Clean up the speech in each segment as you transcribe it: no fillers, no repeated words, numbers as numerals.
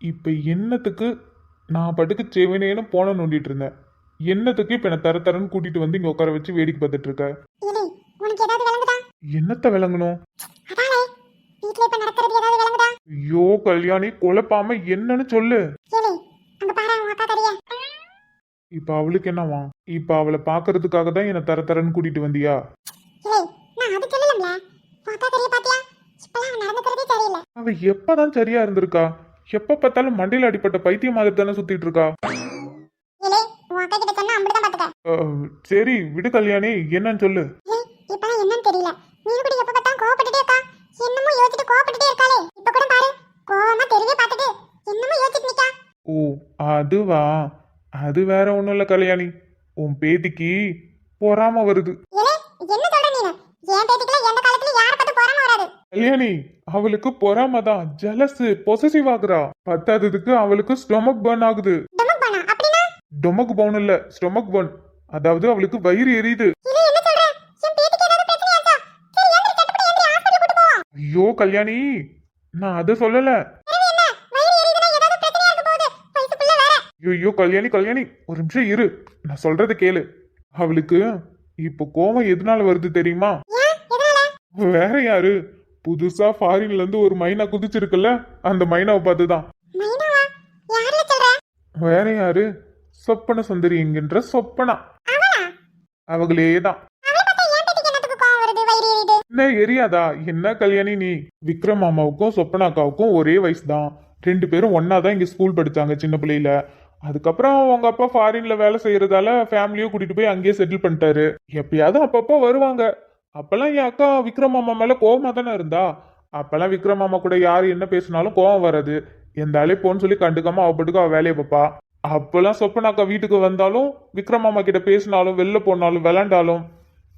இப்ப என்னத்துக்கு நான் பட்டுக்கு செவனேன்னு போன நோண்டிட்டு இருந்தேன். என்னத்துக்கு இப்ப என்ன தர தரன்னு கூட்டிட்டு வந்து இங்க உட்கார வச்சு வேடிக்கை பார்த்துட்டு இருக்க? ஏலே உனக்கு ஏதாவது விளங்குதா? என்னத்த விளங்கணும்? அதானே வீட்ல இப்ப நடக்கிறது ஏதாவது விளங்குதா? ஐயோ கல்யாணி, குழப்பாம என்னன்னு சொல்லு. ஏலே அங்க பாரு உன் அக்கா கறிய. இப்ப அவளுக்கு என்னவா? இப்ப அவளை பாக்குறதுக்காக தான் என்ன தர தரன்னு கூட்டிட்டு வந்தியா? ஏலே நான் அது சொல்லலம்ல. உன் அக்கா கறிய பாத்தியா? இப்பலாம் அவன் நடந்துக்கிறதே சரியில்லை. அவ எப்பதான் சரியா இருந்திருக்கா? எப்ப பார்த்தாலும் மண்டையில அடிப்பட்ட பைத்தியம் மாதிரி தானே சுத்திட்டு இருக்கா. ஏலே உன் அக்கா கிட்ட சொன்னா அப்படிதான் பாத்துக்க. சரி விடு கல்யாணி, என்னன்னு சொல்லு. ஏய் இப்பலாம் என்னன்னு தெரியல. நீ கூட எப்ப பார்த்தா கோவப்பட்டுட்டே இருக்கா. என்னமோ யோசிச்சுட்டு கோவப்பட்டுட்டே இருக்காளே. இப்ப கூட பாரு கோவமா தெரியவே பார்த்துட்டு என்னமோ யோசிச்சுட்டு நிக்கா. ஓ அதுவா? அது வேற ஒண்ணும் இல்ல கல்யாணி, உன் பேத்திக்கு பொறாம வருது. ஏலே என்ன சொல்ற நீ? என் பேத்திக்குலாம் எந்த காலத்துல யார பார்த்து பொறாம வராது. கல்யாணி, அவளுக்கு பொறாம தான், ஜலஸ், பொசசிவ் ஆகுறா. பத்தாததுக்கு அவளுக்கு ஸ்டொமக் பர்ன் ஆகுது. டமக் பண்ணா அப்படினா? டொமக் பர்ன் இல்ல, ஸ்டொமக் பர்ன். அதாவது அவளுக்கு வயிறு எரியுது. இது என்ன சொல்ற? என் பேத்திக்கு ஏதாவது பிரச்சனை ஆச்சா? சரி ஏந்திரி சட்டப்படி ஏந்திரி ஹாஸ்பிடல் கூட்டி போவோம். ஐயோ கல்யாணி, நான் அதை சொல்லல. என்ன வயிறு எரியுதுனா ஏதாவது பிரச்சனையா இருக்க போகுது. வயசுக்குள்ள வேற. ஐயோ கல்யாணி கல்யாணி, ஒரு நிமிஷம் இரு, நான் சொல்றத கேளு. அவளுக்கு இப்போ கோவம் எதனால வருது தெரியுமா? ஏன் எதனால? வேற யாரு, புதுசா ஃபாரின்ல இருந்து ஒரு மைனா குதிச்சிருக்குல்ல, அந்த மைனாவை பார்த்துதான். மைனாவா? யாரல சொல்ற? வேற யாரு, சொப்பன சுந்தரி என்கின்ற சொப்பனா, அவளா? அவங்களே தான். அவளை பார்த்தா என் பேத்திக்கு என்னத்துக்கு கோவம் வருது? வயிறு எரியுது. என்ன எரியாதா? என்ன கல்யாணி நீ? விக்ரம் மாமாவுக்கும் சொப்பனாக்காவுக்கும் ஒரே வயசு தான். 2 பேரும் ஒன்னா தான் இங்க ஸ்கூல் படிச்சாங்க சின்ன பிள்ளையில. அதுக்கப்புறம் அவங்க அப்பா ஃபாரின்ல வேலை செய்யறதால ஃபேமிலியோ கூட்டிட்டு போய் அங்கேயே செட்டில் பண்ணிட்டாரு. எப்பயாவது அப்பப்போ வருவாங்க. அப்பெல்லாம் என் அக்கா விக்ரம் மாமா மேல கோவமா தானே இருந்தா. அப்பெல்லாம் விக்ரம் மாமா கூட யாரு என்ன பேசினாலும் கோவம் வராது. எந்த ஆளே போன்னு சொல்லி கண்டுக்காம அவ பாட்டுக்கு அவ வேலையை பார்ப்பா. அப்பெல்லாம் சொப்பனாக்கா வீட்டுக்கு வந்தாலும் விக்ரம் மாமா கிட்ட பேசினாலும் வெளில போனாலும் விளையாண்டாலும்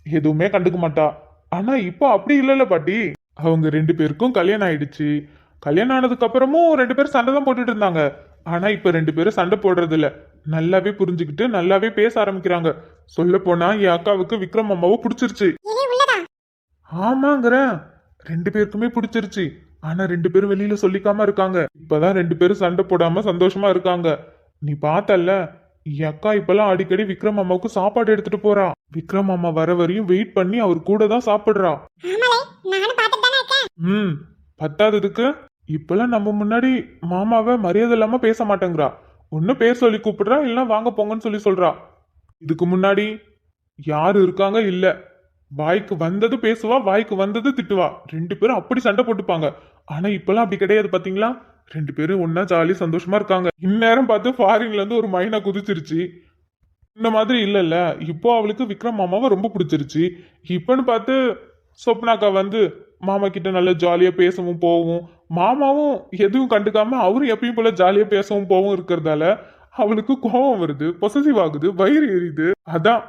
எதுவுமே கண்டுக்க மாட்டா. ஆனா இப்போ அப்படி இல்லைல்ல பாட்டி. அவங்க 2 பேருக்கும் கல்யாணம் ஆயிடுச்சு. கல்யாணம் ஆனதுக்கு அப்புறமும் 2 பேரும் சண்டை தான் போட்டுட்டு இருந்தாங்க. ஆனா இப்ப 2 பேரும் சண்டை போடுறது இல்ல. நல்லாவே புரிஞ்சுக்கிட்டு நல்லாவே பேச ஆரம்பிக்கிறாங்க. சொல்ல போனா என் அக்காவுக்கு விக்ரம் அம்மாவை பிடிச்சிருச்சு. ஏலே உள்ளதா? ஆமாங்கிறேன், 2 பேருக்குமே பிடிச்சிருச்சு. ஆனா 2 பேரும் வெளியில சொல்லிக்காம இருக்காங்க. இப்பதான் 2 பேரும் சண்டை போடாம சந்தோஷமா இருக்காங்க. நீ பார்த்தல்ல, என் அக்கா இப்பெல்லாம் அடிக்கடி விக்ரம் அம்மாவுக்கு சாப்பாடு எடுத்துட்டு போறா. விக்ரம் அம்மா வர வரையும் வெயிட் பண்ணி அவர் கூட தான் சாப்பிடுறா. ஆமாலே நானும் பார்த்துட்டு தானே இருக்கேன். பத்தாததுக்கு இப்பெல்லாம் நம்ம முன்னாடி மாமாவை மரியாதை இல்லாம பேச மாட்டேங்கிறா. ஒண்ணு பேர் சொல்லி கூப்பிடுறா, இல்லைன்னா வாங்க போங்கன்னு சொல்லி சொல்றா. இதுக்கு முன்னாடி யாரு இருக்காங்க இல்ல, வாய்க்கு வந்தது பேசுவா, வாய்க்கு வந்தது திட்டுவா. 2 பேரும் அப்படி சண்டை போட்டுப்பாங்க. ஆனா இப்பெல்லாம் அப்படி கிடையாது பாத்தீங்களா? 2 பேரும் ஒன்னா ஜாலி சந்தோஷமா இருக்காங்க. இந்நேரம் பார்த்து ஃபாரின்ல இருந்து ஒரு மைனா குதிச்சிருச்சு. இந்த மாதிரி இல்லல்ல, இப்போ அவளுக்கு விக்ரம் மாமாவை ரொம்ப பிடிச்சிருச்சு. இப்பன்னு பார்த்து சொப்னாக்கா வந்து மாமா கிட்ட நல்லா ஜாலியா பேசவும் போவும், மாமாவும் எதுவும் கண்டுக்காம அவரும் எப்பயும் போல ஜாலியா பேசவும் போவும் இருக்கிறதால அவளுக்கு கோபம் வருது, பொசசிவ் ஆகுது, வயிறு எரியுது. அதான்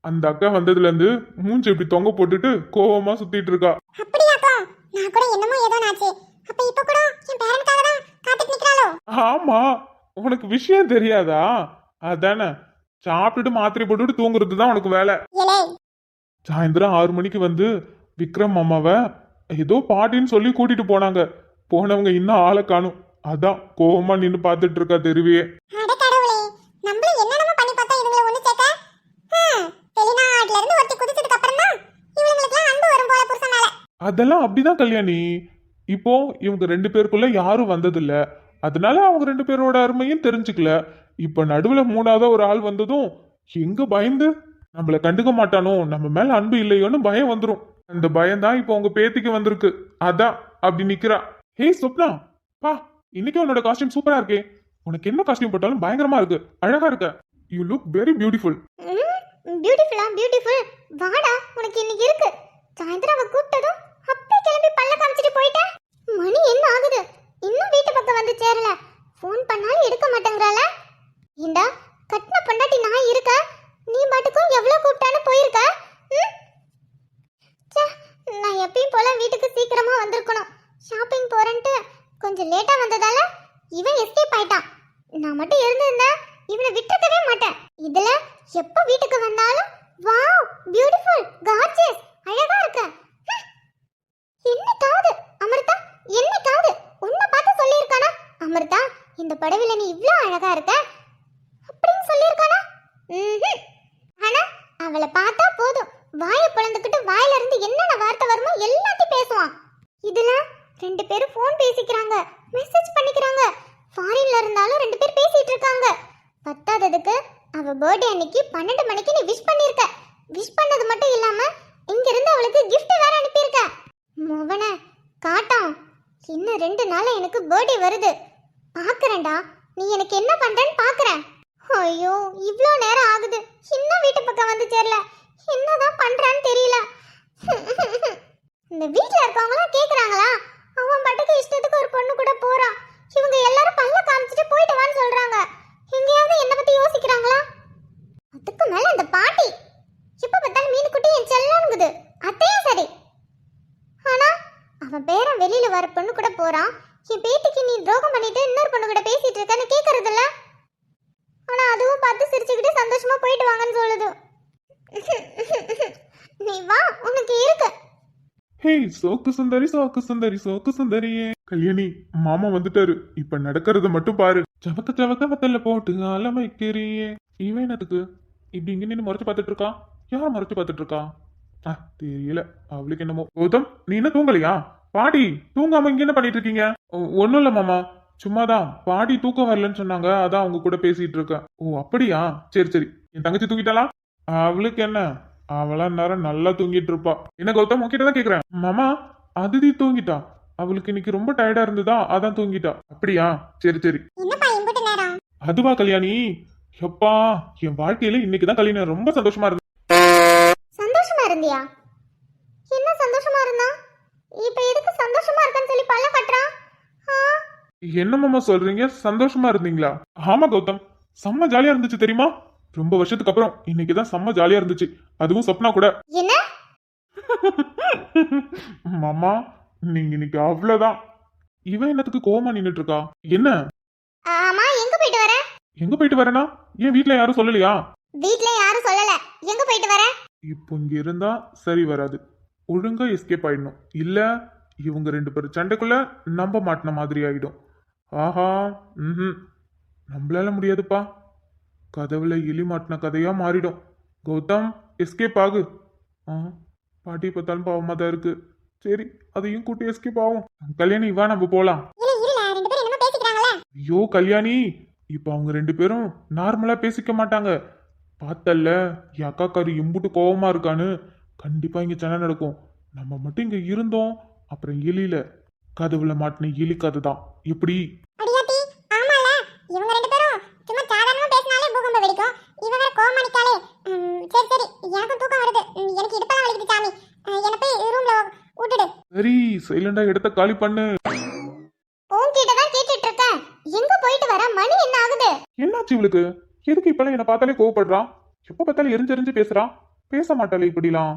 அந்த அக்கா வந்ததுல இருந்து மூஞ்சி இப்படி தொங்க போட்டுட்டு கோவமா சுத்திட்டு இருக்கா. அப்படியாக்கா? நான் கூட என்னமோ ஏதோ நாச்சு. அப்ப இப்ப கூட என் பேரனுக்காக தான் காத்துட்டு நிக்கறாளோ? ஆமா, உனக்கு விஷயம் தெரியாதா? அதானே, சாப்பிட்டுட்டு மாத்திரை போட்டுட்டு தூங்குறது தான் உனக்கு வேலை. ஏலே சாயந்தரம் 6 மணிக்கு வந்து விக்ரம் அம்மாவை ஏதோ பாட்டின்னு சொல்லி கூட்டிட்டு போனாங்க. போனவங்க இன்னும் ஆளை காணும். அதான் கோவமா நின்னு பாத்துட்டு இருக்கா தெருவே. அட கடவுளே, நம்மள என்னென்னமோ பண்ணி பார்த்தா இதுங்கள ஒண்ணு சேர்க்க. வெளிநாட்டுல இருந்து ஒருத்தி குதிச்சதுக்கு அப்புறம் தான் இவங்களுக்குலாம் அன்பு வரும் போல புருஷன் மேல. அதெல்லாம் அப்படிதான் கல்யாணி. இப்போ இவங்க 2 பேருக்குள்ள யாரும் வந்ததில்ல, அதனால அவங்க 2 பேரோட அருமையும் தெரிஞ்சுக்கல. இப்ப நடுவுல 3ஆவதா ஒரு ஆள் வந்ததும் எங்க பயந்து நம்மள கண்டுக்க மாட்டானோ, நம்ம மேல அன்பு இல்லையோன்னு பயம் வந்துரும். அந்த பயம் தான் இப்போ உங்க பேத்திக்கு வந்திருக்கு. அதான் அப்படி நிக்கிறா. ஹே சொப்னா, பா, இன்னைக்கு உன்னோட காஸ்டியூம் சூப்பரா இருக்கே. உனக்கு என்ன காஸ்டியூம் போட்டாலும் பயங்கரமா இருக்கு, அழகா இருக்க. You look very beautiful. பியூட்டிஃபுல்லா? பியூட்டிஃபுல். வாடா, உனக்கு இன்னைக்கு இருக்கு. சாயந்தரம் அவ கூப்பிட்டதும் அப்பே கிளம்பி பல்ல காமிச்சிட்டு போயிட்ட. மணி என்ன ஆகுது? இன்னும் வீட்டு பக்கம் வந்து சேரல. ஃபோன் பண்ணாலும் எடுக்க மாட்டேங்கறால. ஏண்டா, கட்ன பொண்டாட்டி நான் இருக்க, நீ பாட்டுக்கும் எவ்வளவு கூப்பிட்டானு போயிருக்க. நான் எப்பயும் போல வீட்டுக்கு சீக்கிரமா வந்திருக்கணும். ஷாப்பிங் போறேன்ட்டு கொஞ்சம் லேட்டா வந்ததால இவன் எஸ்கேப் ஆயிட்டான். நான் மட்டும் இருந்திருந்தா இவனை விட்டுறவே மாட்டேன். இதுல எப்ப வீட்டுக்கு வந்தாலும் வாவ் பியூட்டிஃபுல் கார்ஜியஸ் அழகா இருக்க. என்னைக்காவது அமிர்தா, என்னைக்காவது உன்னை பார்த்து சொல்லியிருக்கானா? அமிர்தா இந்த புடவையில நீ இவ்ளோ அழகா இருக்க அப்படின்னு சொல்லியிருக்கானா? ஆனா அவளை பார்த்தா போதும் வாயை பிளந்துக்கிட்டு வாயில இருந்து என்னென்ன வார்த்தை வருமோ எல்லாத்தையும் பேசுவான். இதுல ரெண்டு பேரும் ஃபோன் பேசிக்கிறாங்க, மெசேஜ் பண்ணிக்கிறாங்க. ஃபாரின்ல இருந்தாலும் ரெண்டு பேர் பேசிட்டு இருக்காங்க. பத்தாததுக்கு அவ பர்த்டே அன்னைக்கு 12 மணிக்கு நீ விஷ் பண்ணிருக்க. விஷ் பண்ணது மட்டும் இல்லாம இங்க இருந்து அவளுக்கு gift வேற அனுப்பியிருக்க. மோவன காட்டான். இன்னும் 2 நாள்ல எனக்கு பர்த்டே வருது. பாக்குறேன்டா நீ எனக்கு என்ன பண்றேன்னு பாக்குறேன். ஐயோ இவ்ளோ நேரம் ஆகுது, இன்னும் வீட்டு பக்கம் வந்து சேரல. என்னதான் பண்றான்னு தெரியல. இந்த வீட்ல இருக்கவங்களாம் கேக்குறாங்களா? அவன் பாட்டுக்கு இஷ்டத்துக்கு ஒரு பொண்ணு கூட போறான். இவங்க எல்லாரும் பல்ல காமிச்சிட்டு போயிட்டு வான்னு சொல்றாங்க. எங்கேயாவது என்ன பத்தி யோசிக்கிறாங்களா? அதுக்கு மேல இந்த பாட்டி இப்ப பார்த்தாலும் மீனுக்குட்டி என் செல்லங்குது. அத்தையும் சரி. ஆனா அவன் பேரன் வெளியில வர பொண்ணு கூட போறான். என் பேத்திக்கு நீ துரோகம் பண்ணிட்டு இன்னொரு பொண்ணு கூட பேசிட்டு இருக்கன்னு கேக்குறது இல்ல. ஆனா அதுவும் பார்த்து சிரிச்சுக்கிட்டு சந்தோஷமா போயிட்டு வாங்கன்னு சொல்லுது. நீ வா, உனக்கு இருக்கு. ஹே சோக்கு சுந்தரி சோக்கு சுந்தரி சோக்கு சுந்தரியே. கல்யாணி மாமா வந்துட்டாரு. இப்ப நடக்கிறத மட்டும் பாரு. சவக்க சவக்க வத்தல்ல போட்டு அலமைக்கிறியே. இவன் என்னத்துக்கு இப்படி இங்க நின்று மறைச்சு பார்த்துட்டு இருக்கா? யார் மறைச்சு பார்த்துட்டு இருக்கா? தெரியல. அவளுக்கு என்னமோ. கௌதம் நீ என்ன தூங்கலையா? பாடி தூங்காம இங்க என்ன பண்ணிட்டு இருக்கீங்க? ஒண்ணும் இல்ல மாமா, சும்மாதான். பாடி தூக்கம் வரலன்னு சொன்னாங்க, அதான் அவங்க கூட பேசிட்டு இருக்கேன். ஓ அப்படியா, சரி சரி. என் தங்கச்சி தூங்கிட்டாளா? அவளுக்கு என்ன, அவளா நேரம் நல்லா தூங்கிட்டு இருப்பா. என்ன கௌதம் உன்கிட்ட தான் கேக்குறேன். மாமா அதிதி தூங்கிட்டா. அவளுக்கு இன்னைக்கு ரொம்ப டயர்டா இருந்ததா, அதான் தூங்கிட்டா. அப்படியா, சரி சரி. என்னப்பா இம்புட்டு நேரம்? அதுவா கல்யாணி, எப்பா என் வாழ்க்கையில இன்னைக்குதான் கல்யாணம் ரொம்ப சந்தோஷமா இருந்தது. சந்தோஷமா இருந்தியா? என்ன சந்தோஷமா இருந்தா? இப்ப எதுக்கு சந்தோஷமா இருக்கன்னு சொல்லி பல்ல கட்டுறான்? என்ன மாமா சொல்றீங்க? சந்தோஷமா இருந்தீங்களா? ஆமா கௌதம், செம்ம ஜாலியா இருந்துச்சு தெரியுமா? ரொம்ப வருஷத்துக்கு அப்புறம் இன்னைக்குதான் செம்ம ஜாலியா இருந்துச்சு. அதுவும் சொப்னா கூட. என்ன? மாமா நீங்க இன்னைக்கு அவ்வளவுதான். இவன் என்னத்துக்கு கோவமா நின்னுட்டு இருக்கா? என்ன? ஆமா, எங்க போயிட்டு வர? எங்க போயிட்டு வரேனா? ஏன் வீட்ல யாரும் சொல்லலையா? வீட்ல யாரும் சொல்லல. எங்க போயிட்டு வர? இப்போ இங்க இருந்தா சரி வராது. ஒழுங்கா எஸ்கேப் ஆயிடணும். இல்ல இவங்க ரெண்டு பேரும் சண்டைக்குள்ள நம்ப மாட்டின மாதிரி ஆயிடும். ஆஹா, நம்மளால முடியாதுப்பா. கதவுல எலி மாட்டின கதையா மாறிடும். கௌதம் எஸ்கேப் ஆகு. பாட்டி பார்த்தாலும் பாவமா தான் இருக்கு. சரி அதையும் கூட்டி எஸ்கேப் ஆகும். கல்யாணி வா நம்ம போலாம். ஐயோ கல்யாணி, இப்ப அவங்க ரெண்டு பேரும் நார்மலா பேசிக்க மாட்டாங்க. பார்த்தல்ல என் அக்காக்காரி எம்புட்டு கோவமா இருக்கான்னு. கண்டிப்பா இங்க சண்டை நடக்கும். நம்ம மட்டும் இங்க இருந்தோம், அப்புறம் எலியில கதவுல மாட்டின எலி கதை தான். எப்படி? அடியாத்தி ஆமால, இவங்க ரெண்டு பேரும் சும்மா சாதாரணமா பேசினாலே பூகம்பம் வெடிக்கும். இவ வேற கோமாளிக்காலே. சரி சரி, எனக்கு தூக்கம் வருது. எனக்கு இடுப்பெல்லாம் வலிக்குது சாமி. என்ன போய் ரூம்ல விட்டுடு. சரி சைலண்டா இடத்த காலி பண்ணு. உன்கிட்ட தான் கேட்டுட்டு இருக்கேன். எங்க போயிட்டு வர? மணி என்ன ஆகுது? என்னாச்சு இவளுக்கு? எதுக்கு இப்பெல்லாம் என்ன பார்த்தாலே கோவப்படுறான்? எப்ப பார்த்தாலும் எரிஞ்செரிஞ்சு பேசுறான். பேச மாட்டாளே இப்படிலாம்.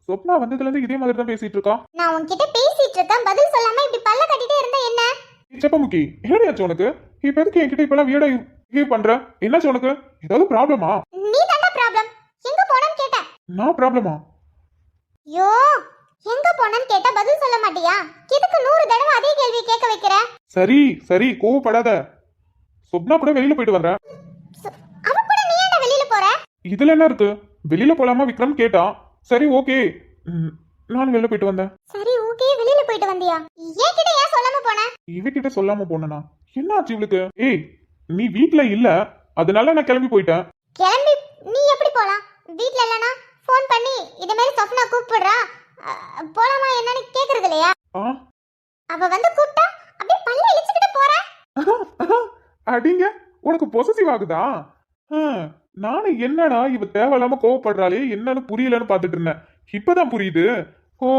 சொப்னா வந்ததுல இருந்து இதே மாதிரி தான் பேசிட்டு இருக்கா. நான் உன்கிட்ட பேசிட்டு இருக்கேன், பதில் சொல்லாம இப்படி பல்ல கட்டிட்டே இருந்தா என்ன? செப்பமுக்கி என்னடியாச்சு உனக்கு? இப்ப எதுக்கு என்கிட்ட இப்பெல்லாம் வீடா பிஹேவ் பண்ற? என்னாச்சு உனக்கு? ஏதாவது ப்ராப்ளமா? நீ தான்டா ப்ராப்ளம். எங்க போனன்னு கேட்டேன். நான் ப்ராப்ளமா? யோ, எங்க போனன்னு கேட்டா பதில் சொல்ல மாட்டியா? எதுக்கு 100 தடவை அதே கேள்வி கேட்க வைக்கிற? சரி சரி கோவப்படாத. சொப்னா கூட வெளியில போயிட்டு வர்றேன். அவ கூட நீ ஏன்டா வெளியில போற? இதுல என்ன இருக்கு? வெளியில போலாமா விக்ரம் கேட்டான். சரி ஓகே, நான் வெளியில போயிட்டு வந்தேன். சரி ஓகே, வெளியில போயிட்டு வந்தியா? என்கிட்ட ஏன் சொல்லாம போன? இவகிட்ட சொல்லாம போனனா? என்ன ஆச்சு இவளுக்கு? ஏய் நீ வீட்ல இல்ல, அதனால நான் கிளம்பி போயிட்டேன். கிளம்பி நீ எப்படி போலாம்? வீட்ல இல்லனா ஃபோன் பண்ணி இத மாதிரி சொப்னா கூப்பிடுறா, போலாமா என்னன்னு கேக்குறது இல்லையா? அவ வந்து கூப்பிட்டா அப்படியே பல்ல இழிச்சிட்டு போற. அடிங்க, உனக்கு பொசசிவ் ஆகுதா? நானும் என்னடா இவ தேவையில்லாம கோவப்படுறாளே என்னன்னு புரியலன்னு பாத்துட்டு இருந்தேன். இப்பதான் புரியுது. ஓ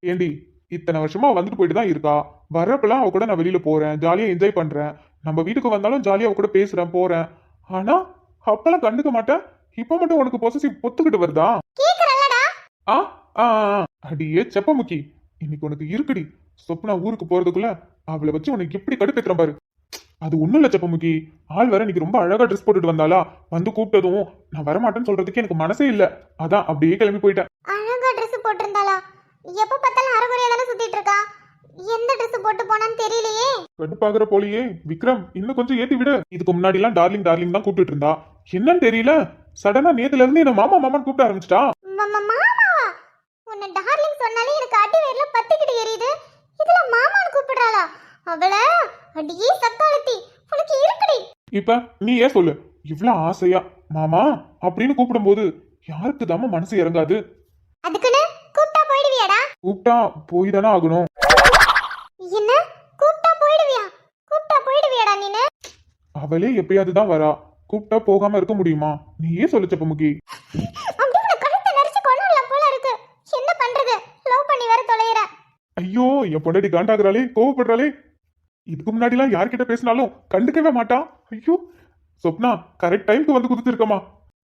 ஏண்டி, இத்தனை வருஷமா வந்துட்டு போயிட்டு தான் இருக்கா. வர்றப்பெல்லாம் அவ கூட நான் வெளியில போறேன், ஜாலியா என்ஜாய் பண்றேன். நம்ம வீட்டுக்கு வந்தாலும் ஜாலியா அவ கூட பேசுறேன் போறேன். ஆனா அப்பெல்லாம் கண்டுக்க மாட்டேன். இப்ப மட்டும் உனக்கு பொசசிவ் பொத்துக்கிட்டு வருதா? கேக்குறலடா. அடியே செப்பமுக்கி, இன்னைக்கு உனக்கு இருக்குடி. சொப்னா ஊருக்கு போறதுக்குள்ள அவளை வச்சு உனக்கு எப்படி கடுப்பேத்துற பாரு. அது ஒண்ணும் இல்ல செப்பமுக்கி, ஆள் வேற இன்னைக்கு ரொம்ப அழகா ட்ரெஸ் போட்டுட்டு வந்தாளா. வந்து கூப்பிட்டதும் நான் வரமாட்டேன்னு சொல்றதுக்கு எனக்கு மனசே இல்ல. அதான் அப்படியே கிளம்பி போயிட்டேன். அழகா ட்ரெஸ் போட்டிருந்தாளா? எப்ப பார்த்தாலும் அரைகுறையா தானே சுத்திட்டு இருக்கா. எந்த ட்ரெஸ் போட்டு போனான்னு தெரியலையே. கடுப்பாகிற போலியே. விக்ரம், இன்னும் கொஞ்சம் ஏத்தி விடு. இதுக்கு முன்னாடி எல்லாம் டார்லிங் டார்லிங் தான் கூப்பிட்டு இருந்தா. என்னன்னு தெரியல, சடனா நேத்துல இருந்து என்ன மாமா மாமான்னு கூப்பிட ஆரம்பிச்சிட்டா. மாமாவா? உன்னை டார்லிங் சொன்னாலே எனக்கு அடி வேர்ல பத்திக்கிட்டு எரியுது. இதுல மாமான்னு கூப்பிடுறாளா? அவள அடியே சக்காலத்தி, உனக்கு இருக்குடி. இப்ப நீ ஏன் சொல்லு, இவ்ளோ ஆசையா மாமா அப்படின்னு கூப்பிடும்போது யாருக்கு தாம மனசு இறங்காது? அதுக்குன்னு கூப்பிட்டா போயிடுவியாடா? கூப்பிட்டா போய் தானே ஆகணும். என்ன கூப்பிட்டா போயிடுவியா? கூப்பிட்டா போயிடுவியாடா நீனு? அவளே எப்பயாவது தான் வரா, கூப்பிட்டா போகாம இருக்க முடியுமா? நீயே சொல்லு செப்பமுக்கி. அப்படியே உன கழுத்தை நெரிச்சு கொன்னறலாம் போல இருக்கு. என்ன பண்றது? லவ் பண்ணி வேற தொலையற. ஐயோ, என் பொண்டாட்டி காண்டாகிறாளே, கோவப்படுறாளே. இதுக்கு முன்னாடி எல்லாம் யார்கிட்ட பேசினாலும் கண்டுக்கவே மாட்டான். ஐயோ சொப்னா, கரெக்ட் டைம்க்கு வந்து குதிச்சிருக்கமா.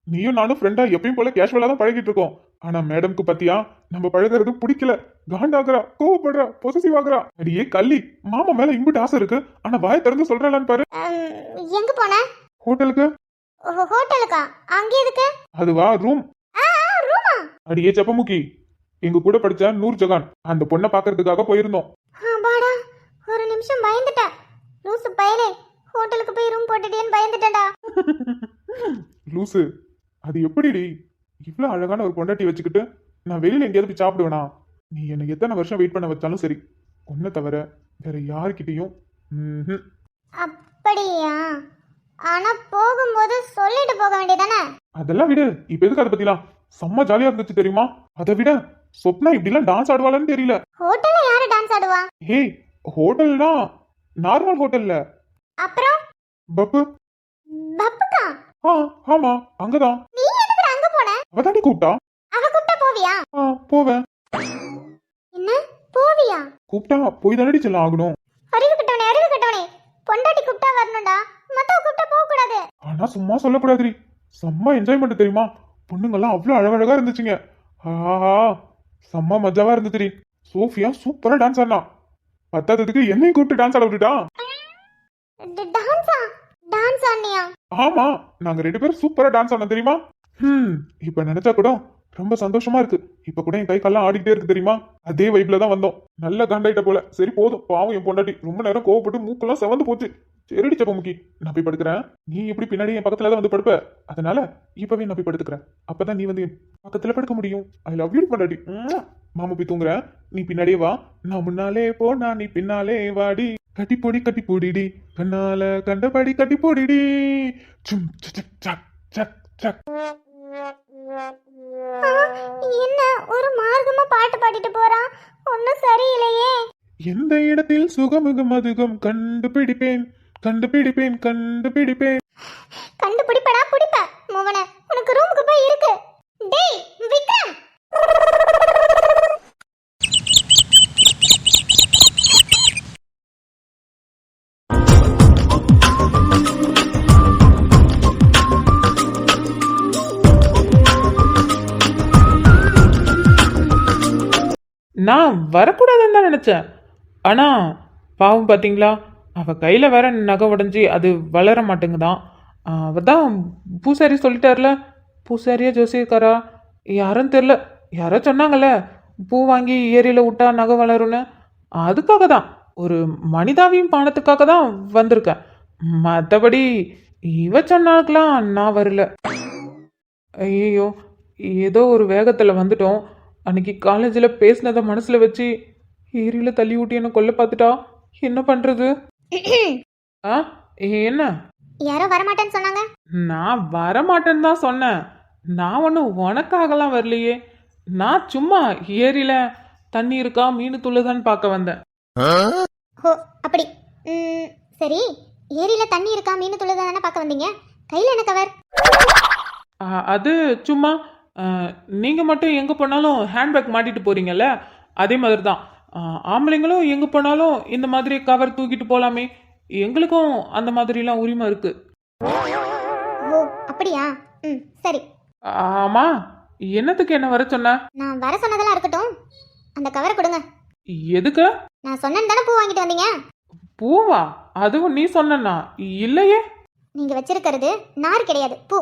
நீயும் நானும் ஃப்ரெண்டா எப்பயும் போல கேஷுவலா தான் பழகிட்டு இருக்கோம். ஆனா மேடம்க்கு பத்தியா நம்ம பழகிறது பிடிக்கல, காண்டாகிறா, கோவப்படுறா, பொசசிவ் ஆகுறா. அடியே கள்ளி, மாமா மேல இம்புட்டு ஆசை இருக்கு, ஆனா வாயை திறந்து சொல்றாளான்னு பாரு. எங்க போன? ஹோட்டலுக்கு. ஹோட்டலுக்கா? அங்க எதுக்கு? அதுவா, ரூம். ரூமா? அடியே செப்பமுக்கி, எங்க கூட படிச்ச நூர் ஜகான் அந்த பொண்ணை பாக்குறதுக்காக போயிருந்தோம். பாடா, ஒரு நிமிஷம் பயந்துட்டேன். லூசு பயலே, ஹோட்டலுக்கு போய் ரூம் போட்டுட்டேன்னு பயந்துட்டேன்டா. லூசு, அது எப்படிடி இவ்வளவு அழகான ஒரு பொண்டாட்டி வச்சுக்கிட்டு நான் வெளியில எங்கேயாவது போய் சாப்பிடுவேனா? நீ என்னை எத்தனை வருஷம் வெயிட் பண்ண வச்சாலும் சரி, உன்னை தவிர வேற யாருக்கிட்டையும். அப்படியா? ஆனா போகும்போது சொல்லிட்டு போக வேண்டியதானே? அதெல்லாம் விடு, இப்ப எதுக்கு அதை பத்திலாம்? செம்ம ஜாலியா இருந்துச்சு தெரியுமா? அதை விட சொப்னா இப்படிலாம் டான்ஸ் ஆடுவாளான்னு தெரியல. ஹோட்டல்ல யாரு டான்ஸ் ஆடுவா? ஏய், ஹோட்டல்னா நார்மல் ஹோட்டல்ல. அப்புறம் பப்பு. பப்புக்கா? ஆமா, அங்கதான். நீ எதுக்கு அங்க போன? அவ தாண்டி கூப்பிட்டா. அவ கூப்பிட்டா போவியா? போவேன். என்ன போவியா? கூப்பிட்டா போய் தானடி செல்லம் ஆகணும். அறிவு கட்டவனே, பொண்டாட்டி கூப்பிட்டா வரணும்டா, மத்தவ கூப்பிட்டா போக கூடாது. ஆனா சும்மா சொல்லக்கூடாதுரி, செம்ம என்ஜாய்மெண்ட் தெரியுமா? பொண்ணுங்கெல்லாம் அவ்வளவு அழகழகா இருந்துச்சுங்க. ஆஹா, செம்ம மஜாவா இருந்துச்சுடி. சோஃபியா சூப்பரா டான்ஸ் ஆடினா. பத்தாததுக்கு என்னையும் கூப்பிட்டு டான்ஸ் ஆட விட்டுட்டா. டான்ஸ் ஆடினியா? ஆமா, நாங்க 2 பேரும் சூப்பரா டான்ஸ் ஆடணும் தெரியுமா? இப்ப நினைச்சா கூட ரொம்ப சந்தோஷமா இருக்கு. இப்ப கூட என் கை கால்லாம் ஆடிட்டே இருக்கு தெரியுமா? அதே வைப்ல தான் வந்தோம். நல்ல காண்டாயிட்ட போல. சரி போதும், பாவம் என் பொண்டாட்டி ரொம்ப நேரம் கோவப்பட்டு மூக்கெல்லாம் செவந்து போச்சு. சரிடி செப்பமுக்கி, நான் போய் படுக்கிறேன். நீ எப்படி பின்னாடி என் பக்கத்துல தான் வந்து படுப்ப, அதனால இப்பவே நான் போய் படுத்துக்கிறேன். அப்பதான் நீ வந்து என் பக்கத்துல படுக்க முடியும். ஐ லவ் யூ பொண்டாட்டி. மாமா போய் தூங்குறேன், நீ பின்னாடியே வா. நான் முன்னாலே போனா நீ பின்னாலே வாடி. கட்டி பொடிடி, கண்ணால கண்டபடி கட்டி பொடிடி. சும் சக் சக் சக் சக். என்ன ஒரு மார்க்கமா பாட்டு பாடிட்டு போறான்? ஒன்னும் சரியில்லையே. எந்த இடத்தில் சுகமுகம் அதுகம் கண்டுபிடிப்பேன். கண்டுபிடிப்படா புடிப்ப மோகன, உனக்கு ரூமுக்கு போய் இருக்கு. டேய் விக்ரம், நான் வரக்கூடாதுன்னு தான் நினச்சேன். ஆனால் பாவம் பார்த்தீங்களா, அவள் கையில் வேற நகை உடஞ்சி அது வளர மாட்டேங்குதான். அவள் தான் பூசாரி சொல்லிட்டார்ல, பூசாரியா ஜோசியக்காரா யாரும் தெரில, யாரோ சொன்னாங்கல்ல பூ வாங்கி ஏரியில் விட்டா நகை வளரும்னு. அதுக்காக தான், ஒரு மனிதாவையும் பானத்துக்காக தான் வந்திருக்கேன். மற்றபடி இவ சொன்னாக்கெலாம் நான் வரல. ஐயோ, ஏதோ ஒரு வேகத்தில் வந்துட்டோம். அன்னைக்கு காலேஜில் பேசினதை மனசில் வச்சு ஏரியில் தள்ளி விட்டு என்ன கொல்ல பார்த்துட்டா. என்ன பண்ணுறது? என்ன? யாரோ வரமாட்டேன்னு சொன்னாங்க. நான் வரமாட்டேன்னு தான் சொன்னேன். நான் ஒன்றும் உனக்காகலாம் வரலையே. நான் சும்மா ஏரியில் தண்ணி இருக்கா மீன் துள்ளுதான்னு பார்க்க வந்தேன். ஓ அப்படி. சரி, ஏரியில் தண்ணி இருக்கா மீன் துள்ளுதானே பார்க்க வந்தீங்க. கையில் என்ன கவர்? அது சும்மா நீங்கள் மட்டும் எங்கே போனாலும் ஹேண்ட்பேக் மாட்டிட்டு போகிறீங்கல்ல, அதே மாதிரி தான் ஆம்பளைங்களும் எங்கே போனாலும் இந்த மாதிரி கவர் தூக்கிட்டு போகலாமே. எங்களுக்கும் அந்த மாதிரிலாம் உரிமை இருக்குது. ஓ அப்படியா? சரி. ஆமாம், என்னத்துக்கு என்ன வர சொன்ன? நான் வர சொன்னதெல்லாம் இருக்கட்டும், அந்த கவரை கொடுங்க. எதுக்கு? நான் சொன்னேன்னு தானே பூ வாங்கிட்டு வந்தீங்க. பூவா? அதுவும் நீ சொன்னா? இல்லையே. நீங்கள் வச்சிருக்கிறது நார் கிடையாது, பூ.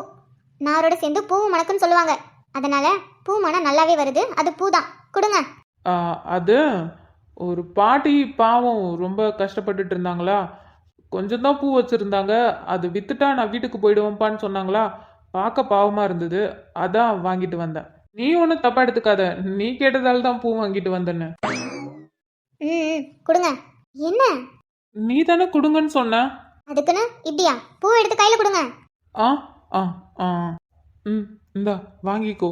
நாரோட சேர்ந்து பூவும் மணக்குன்னு சொல்லுவாங்க. அதனால பூ மனம் நல்லாவே வருது, அது பூ தான். கொடுங்க. அது ஒரு பாட்டி பாவம் ரொம்ப கஷ்டப்பட்டுட்டு இருந்தாங்களா, கொஞ்சம் தான் பூ வச்சுருந்தாங்க, அது வித்துட்டா நான் வீட்டுக்கு போயிடுவேன்ப்பான்னு சொன்னாங்களா, பார்க்க பாவமாக இருந்தது, அதான் வாங்கிட்டு வந்தேன். நீ ஒன்றும் தப்பாக எடுத்துக்காத, நீ கேட்டதால தான் பூ வாங்கிட்டு வந்தேன்னு. கொடுங்க. என்ன நீ தானே கொடுங்கன்னு சொன்ன. அதுக்குன்னு இப்படியா? பூ எடுத்து கையில கொடுங்க. ஆ ஆ ஆ ம் இந்தா வாங்கிக்கோ.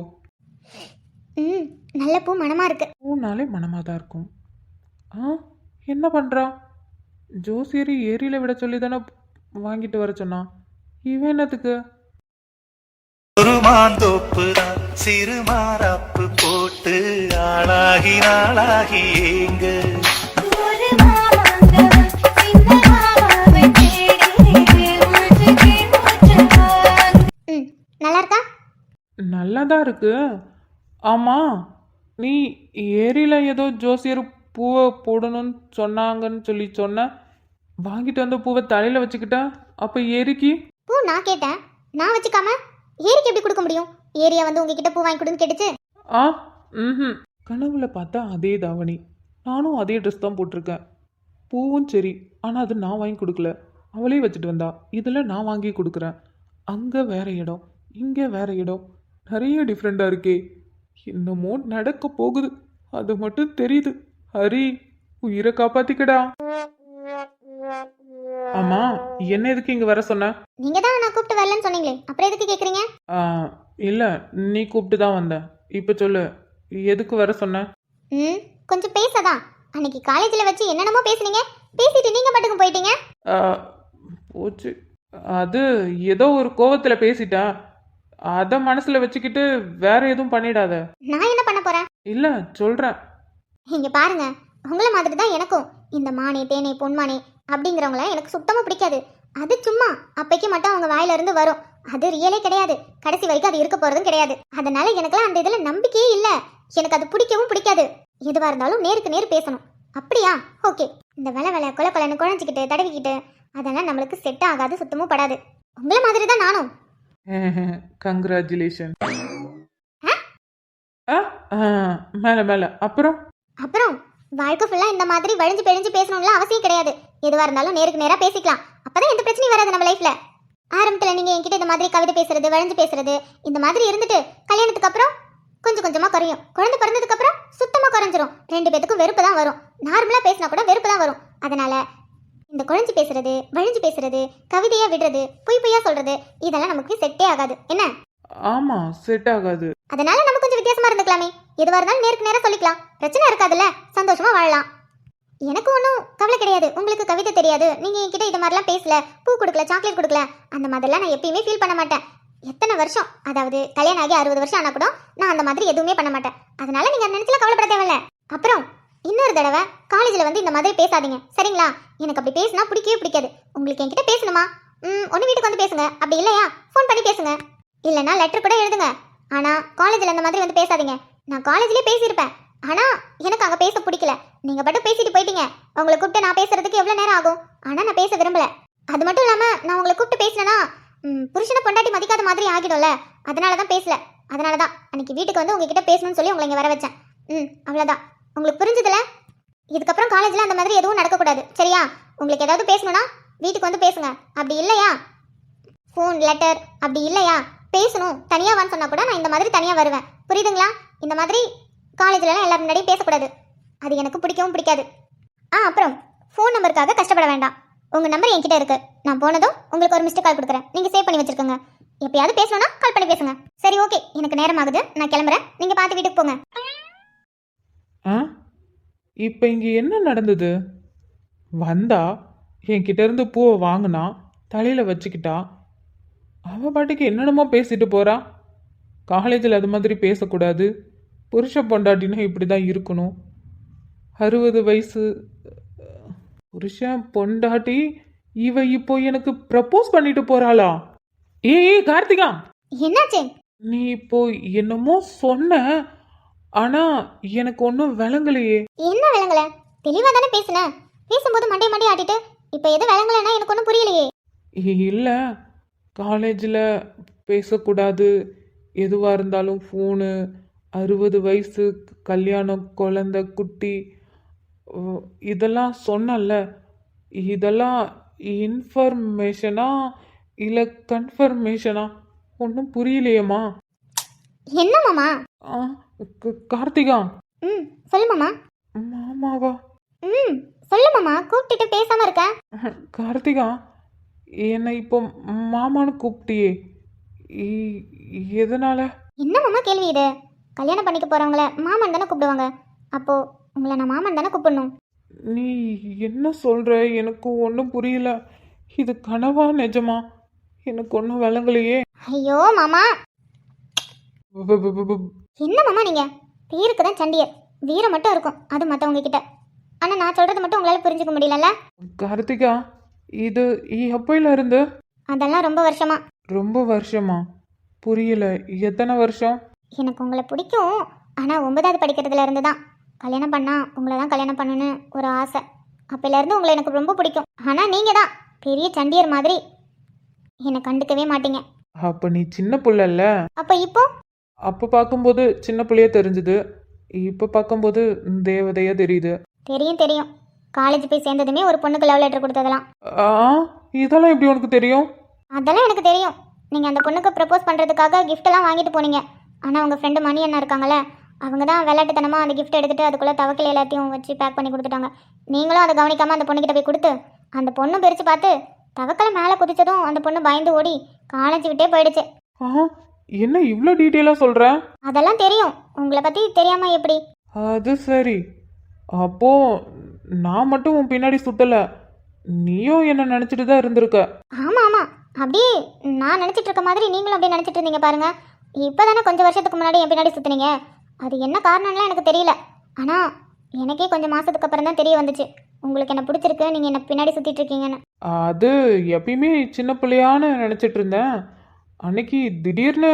நல்ல பூ மணமா இருக்கு. பூனாலே மனமாக தான் இருக்கும். ஆ என்ன பண்ணுறா? ஜோசியரி ஏரியில் விட சொல்லி தானே வாங்கிட்டு வர சொன்னா, இவன் என்னத்துக்கு? ஒரு மாந்தோப்புதான் சிறு மாறாப்பு போட்டு ஆளாகி நாளாகி ஏங்க ஒரு மாமாங்கவன் சின்ன மாமாவை தேடி மூச்சுக்கு மூச்சுவான். நல்லா இருக்கா? நல்லா தான் இருக்கு. ஆமாம், நீ ஏரியில் ஏதோ ஜோசியர் பூவை போடணும்னு சொன்னாங்கன்னு சொல்லி சொன்ன, வாங்கிட்டு வந்த பூவை தலையில் வச்சுக்கிட்ட, அப்போ ஏரிக்கு? பூ நான் கேட்டேன், நான் வச்சுக்காம ஏரிக்கு எப்படி கொடுக்க முடியும்? ஏரியா வந்து உங்ககிட்ட பூ வாங்கி கொடுன்னு கேட்டுச்சு. ஆ ம் கனவுல பார்த்தா அதே தாவணி, நானும் அதே ட்ரெஸ் தான் போட்டிருக்கேன். பூவும் சரி, ஆனால் அது நான் வாங்கி கொடுக்கல, அவளே வச்சுட்டு வந்தா. இதில் நான் வாங்கி கொடுக்குறேன். அங்கே வேற இடம், இங்கே வேற இடம், நிறைய டிஃப்ரெண்ட்டாக இருக்கே. என்னமோ நடக்க போகுது, அது மட்டும் தெரியுது. ஹரி, உயிரை காப்பாத்திக்கடா. ஆமா, என்ன எதுக்கு இங்க வர சொன்ன? நீங்க தான் நான் கூப்பிட்டு வரலன்னு சொன்னீங்களே, அப்புறம் எதுக்கு கேக்குறீங்க? ஆ, இல்ல, நீ கூப்பிட்டு தான் வந்த. இப்ப சொல்லு, எதுக்கு வர சொன்ன? கொஞ்சம் பேசதான். அன்னைக்கு காலேஜில் வச்சு என்னென்னமோ பேசுனீங்க, பேசிட்டு நீங்க மட்டும் போயிட்டீங்க. ஆ, போச்சு. அது ஏதோ ஒரு கோவத்துல பேசிட்டேன். அத மனசுல வச்சுக்கிட்டு வேற எதுவும் பண்ணிடாத. நான் என்ன பண்ண போறேன்? இல்ல, சொல்றேன். இங்க பாருங்க, உங்களை மாதிரி தான் எனக்கும் இந்த மானே தேனே பொன்மானே அப்படிங்கிறவங்கள எனக்கு சுத்தமா பிடிக்காது. அது சும்மா அப்பைக்கு மட்டும் அவங்க வாயில இருந்து வரும், அது ரியலே கிடையாது. கடைசி வரைக்கும் அது இருக்க போறதும் கிடையாது. அதனால எனக்குலாம் அந்த இதுல நம்பிக்கையே இல்ல. எனக்கு அது பிடிக்கவும் பிடிக்காது. எதுவா இருந்தாலும் நேருக்கு நேர் பேசணும். அப்படியா? ஓகே. இந்த வேலை கொலை கொலைன்னு குழஞ்சிக்கிட்டு தடவிக்கிட்டு அதெல்லாம் நம்மளுக்கு செட் ஆகாது, சுத்தமும் படாது. உங்களை மாதிரி தான் நானும். கங்க்ராச்சுலேஷன். மேல மேல. அப்புறம் அப்புறம் வாழ்க்கை ஃபுல்லா இந்த மாதிரி வழிஞ்சு பிழிஞ்சு பேசணும்ல அவசியம் கிடையாது. எதுவா இருந்தாலும் நேருக்கு நேரா பேசிக்கலாம். அப்பதான் எந்த பிரச்சனையும் வராது நம்ம லைஃப்ல. ஆரம்பத்துல நீங்க என்கிட்ட இந்த மாதிரி கவிதை பேசுறது, வழிஞ்சு பேசுறது இந்த மாதிரி இருந்துட்டு கல்யாணத்துக்கு அப்புறம் கொஞ்சம் கொஞ்சமா குறையும். குழந்தை பிறந்ததுக்கு அப்புறம் சுத்தமா குறைஞ்சிரும். ரெண்டு பேத்துக்கும் வெறுப்பு தான் வரும். நார்மலா பேசினா கூட வெறுப்பு தான் வரும். அதனால இந்த குழஞ்சு பேசுறது, வழிஞ்சு பேசுறது, கவிதையா விடுறது, பொய் பொய்யா சொல்றது இதெல்லாம் நமக்கு செட்டே ஆகாது. என்ன? ஆமா, செட் ஆகாது. அதனால நம்ம கொஞ்சம் வித்தியாசமா இருந்துக்கலாமே. எதுவா இருந்தாலும் நேருக்கு நேரா சொல்லிக்கலாம். பிரச்சனை இருக்காதுல்ல, சந்தோஷமா வாழலாம். எனக்கு ஒன்றும் கவலை கிடையாது. உங்களுக்கு கவிதை தெரியாது, நீங்க என்கிட்ட இது மாதிரிலாம் பேசல, பூ கொடுக்கல, சாக்லேட் கொடுக்கல, அந்த மாதிரிலாம் நான் எப்பயுமே ஃபீல் பண்ண மாட்டேன். எத்தனை வருஷம், அதாவது கல்யாணம் ஆகி 60 வருஷம் ஆனா கூட நான் அந்த மாதிரி எதுவுமே பண்ண மாட்டேன். அதனால நீங்க அந்த நினைச்சல கவலைப்பட தேவையில்ல. அப்புறம் இன்னொரு தடவை காலேஜில் வந்து இந்த மாதிரி பேசாதீங்க, சரிங்களா? எனக்கு அப்படி பேசினா பிடிக்கவே பிடிக்காது. உங்களுக்கு என்கிட்ட பேசணுமா, ஒன்று வீட்டுக்கு வந்து பேசுங்க. அப்படி இல்லையா ஃபோன் பண்ணி பேசுங்க, இல்லைனா லெட்டர் கூட எழுதுங்க. ஆனால் காலேஜில் அந்த மாதிரி வந்து பேசாதீங்க. நான் காலேஜ்லேயே பேசியிருப்பேன், ஆனால் எனக்கு அங்கே பேச பிடிக்கல. நீங்கள் மட்டும் பேசிட்டு போயிட்டீங்க. உங்களை கூப்பிட்டு நான் பேசுறதுக்கு எவ்வளோ நேரம் ஆகும்? ஆனால் நான் பேச விரும்பல. அது மட்டும் இல்லாமல் நான் உங்களை கூப்பிட்டு பேசினேன்னா புருஷனை பொண்டாட்டி மதிக்காத மாதிரி ஆகிடும்ல. அதனால தான் பேசல. அதனால தான் அன்னைக்கு வீட்டுக்கு வந்து உங்ககிட்ட பேசணும்னு சொல்லி உங்களை இங்கே வர வச்சேன். அவ்வளோதான். உங்களுக்கு புரிஞ்சுதுல? இதுக்கப்புறம் காலேஜில் அந்த மாதிரி எதுவும் நடக்கக்கூடாது, சரியா? உங்களுக்கு ஏதாவது பேசணும்னா வீட்டுக்கு வந்து பேசுங்க. அப்படி இல்லையா ஃபோன் லெட்டர், அப்படி இல்லையா பேசணும் தனியாக வான்னு சொன்னால் கூட நான் இந்த மாதிரி தனியாக வருவேன். புரியுதுங்களா? இந்த மாதிரி காலேஜ்லலாம் எல்லாரும் முன்னாடியும் பேசக்கூடாது. அது எனக்கு பிடிக்கவும் பிடிக்காது. அப்புறம் ஃபோன் நம்பருக்காக கஷ்டப்பட வேண்டாம். உங்கள் நம்பர் என்கிட்ட இருக்கு. நான் போனதும் உங்களுக்கு ஒரு மிஸ்டு கால் கொடுக்குறேன். நீங்கள் சேவ் பண்ணி வச்சிருக்கோங்க. எப்பயாவது பேசணும்னா கால் பண்ணி பேசுங்க. சரி, ஓகே. எனக்கு நேரம் ஆகுது, நான் கிளம்புறேன். நீங்கள் பார்த்து வீட்டுக்கு போங்க. இப்போ இங்கே என்ன நடந்தது? வந்தா என்கிட்ட இருந்து பூவை வாங்கினா, தலையில் வச்சுக்கிட்டா, அவள் பாட்டுக்கு என்னென்னமோ பேசிட்டு போகிறா. காலேஜில் அது மாதிரி பேசக்கூடாது, புருஷ பொண்டாட்டினா இப்படி தான் இருக்கணும், 60 வயசு புருஷன் பொண்டாட்டி, இவ இப்போ எனக்கு ப்ரப்போஸ் பண்ணிட்டு போகிறாளா? ஏய் கார்த்திகா, என்னாச்சு? நீ இப்போ என்னமோ சொன்ன, ஆனால் எனக்கு ஒன்றும் விளங்கலையே. என்ன விளங்கல? தெளிவாக தானே பேசுனேன். பேசும்போது மண்டை மண்டை ஆட்டிட்டு இப்போ எது விளங்கலைன்னா எனக்கு ஒன்றும் புரியலையே. இல்லை, காலேஜில் பேசக்கூடாது, எதுவாக இருந்தாலும் ஃபோனு, 60 வயசு, கல்யாணம், குழந்தை, குட்டி, ஓ, இதெல்லாம் சொன்னல, இதெல்லாம் இன்ஃபர்மேஷனா இல்லை கன்ஃபர்மேஷனா? ஒன்றும் புரியலையேம்மா. என்ன மாமா? ஆ, கார்த்திகா. ம் சொல்லு மாமா. மாமாவா? ம் சொல்லு மாமா, கூப்பிட்டுட்டு பேசாம இருக்க. கார்த்திகா, என்னை இப்போ மாமான்னு கூப்பிட்டியே, எதனால? என்ன மாமா கேள்வி இது? கல்யாணம் பண்ணிக்க போறவங்கள மாமன் தானே கூப்பிடுவாங்க. அப்போ உங்களை நான் மாமன் தானே கூப்பிடணும். நீ என்ன சொல்ற? எனக்கு ஒன்றும் புரியல. இது கனவா நிஜமா? எனக்கு ஒன்றும் விளங்கலையே. ஐயோ மாமா, ப- ப- ப- ப- என்ன மாமா நீங்க? பேருக்கு தான் சண்டியர், வீரம் மட்டும் இருக்கும் அது மற்றவங்க கிட்ட. ஆனா நான் சொல்றது மட்டும் உங்களால புரிஞ்சுக்க முடியலல்ல? கார்த்திகா, இது எப்பயில இருந்து? அதெல்லாம் ரொம்ப வருஷமா. ரொம்ப வருஷமா? புரியல. எத்தனை வருஷம்? எனக்கு உங்களை பிடிக்கும். ஆனா 9வது படிக்கிறதுல இருந்து தான் கல்யாணம் பண்ணா உங்களை தான் கல்யாணம் பண்ணணும்னு ஒரு ஆசை. அப்பையில இருந்து உங்களை எனக்கு ரொம்ப பிடிக்கும். ஆனா நீங்க தான் பெரிய சண்டியர் மாதிரி என்னை கண்டுக்கவே மாட்டீங்க. அப்ப நீ சின்ன புள்ளல்ல. அப்ப இப்போ அப்ப பார்க்கும்போது சின்ன புள்ளைய தெரிஞ்சுது, இப்ப பார்க்கும்போது தேவதையா தெரியுது. தெரியும் தெரியும், காலேஜ் போய் சேர்ந்ததுமே ஒரு பொண்ணுக்கு லவ் லெட்டர் கொடுத்ததெல்லாம். ஆ, இதெல்லாம் எப்படி உனக்கு தெரியும்? அதெல்லாம் எனக்கு தெரியும். நீங்கள் அந்த பொண்ணுக்கு ப்ரப்போஸ் பண்ணுறதுக்காக கிஃப்டெல்லாம் வாங்கிட்டு போனீங்க. ஆனால் உங்கள் ஃப்ரெண்டு மணி அண்ணா இருக்காங்களே, அவங்க தான் விளையாட்டுத்தனமாக அந்த கிஃப்ட் எடுத்துகிட்டு அதுக்குள்ளே தவக்கலை எல்லாத்தையும் வச்சு பேக் பண்ணி கொடுத்துட்டாங்க. நீங்களும் அதை கவனிக்காமல் அந்த பொண்ணுக்கிட்ட போய் கொடுத்து அந்த பொண்ணு பிரித்து பார்த்து தவக்கலை மேலே குதிச்சதும் அந்த பொண்ணு பயந்து ஓடி காலேஜ் விட்டே போயிடுச்சு. ஆ, என்ன இவ்வளோ டீட்டெயிலாக சொல்ற? அதெல்லாம் தெரியும், உங்களை பற்றி தெரியாமல் எப்படி? அது சரி. அப்போ நான் மட்டும் உன் பின்னாடி சுத்தல, நீயும் என்ன நினைச்சிட்டு தான் இருந்திருக்க. ஆமாம் ஆமாம், அப்படியே நான் நினச்சிட்டு இருக்க மாதிரி நீங்களும் அப்படியே நினச்சிட்டு இருந்தீங்க பாருங்க. இப்போ தானே கொஞ்சம் வருஷத்துக்கு முன்னாடி என் பின்னாடி சுற்றுனீங்க. அது என்ன காரணம்லாம் எனக்கு தெரியல. ஆனால் எனக்கே கொஞ்சம் மாதத்துக்கு அப்புறம் தான் தெரிய வந்துச்சு உங்களுக்கு என்ன பிடிச்சிருக்கு, நீங்கள் என்ன பின்னாடி சுற்றிட்டு இருக்கீங்கன்னு. அது எப்பயுமே சின்ன பிள்ளையான்னு நினச்சிட்டு இருந்தேன். அன்னைக்கு திடீர்னு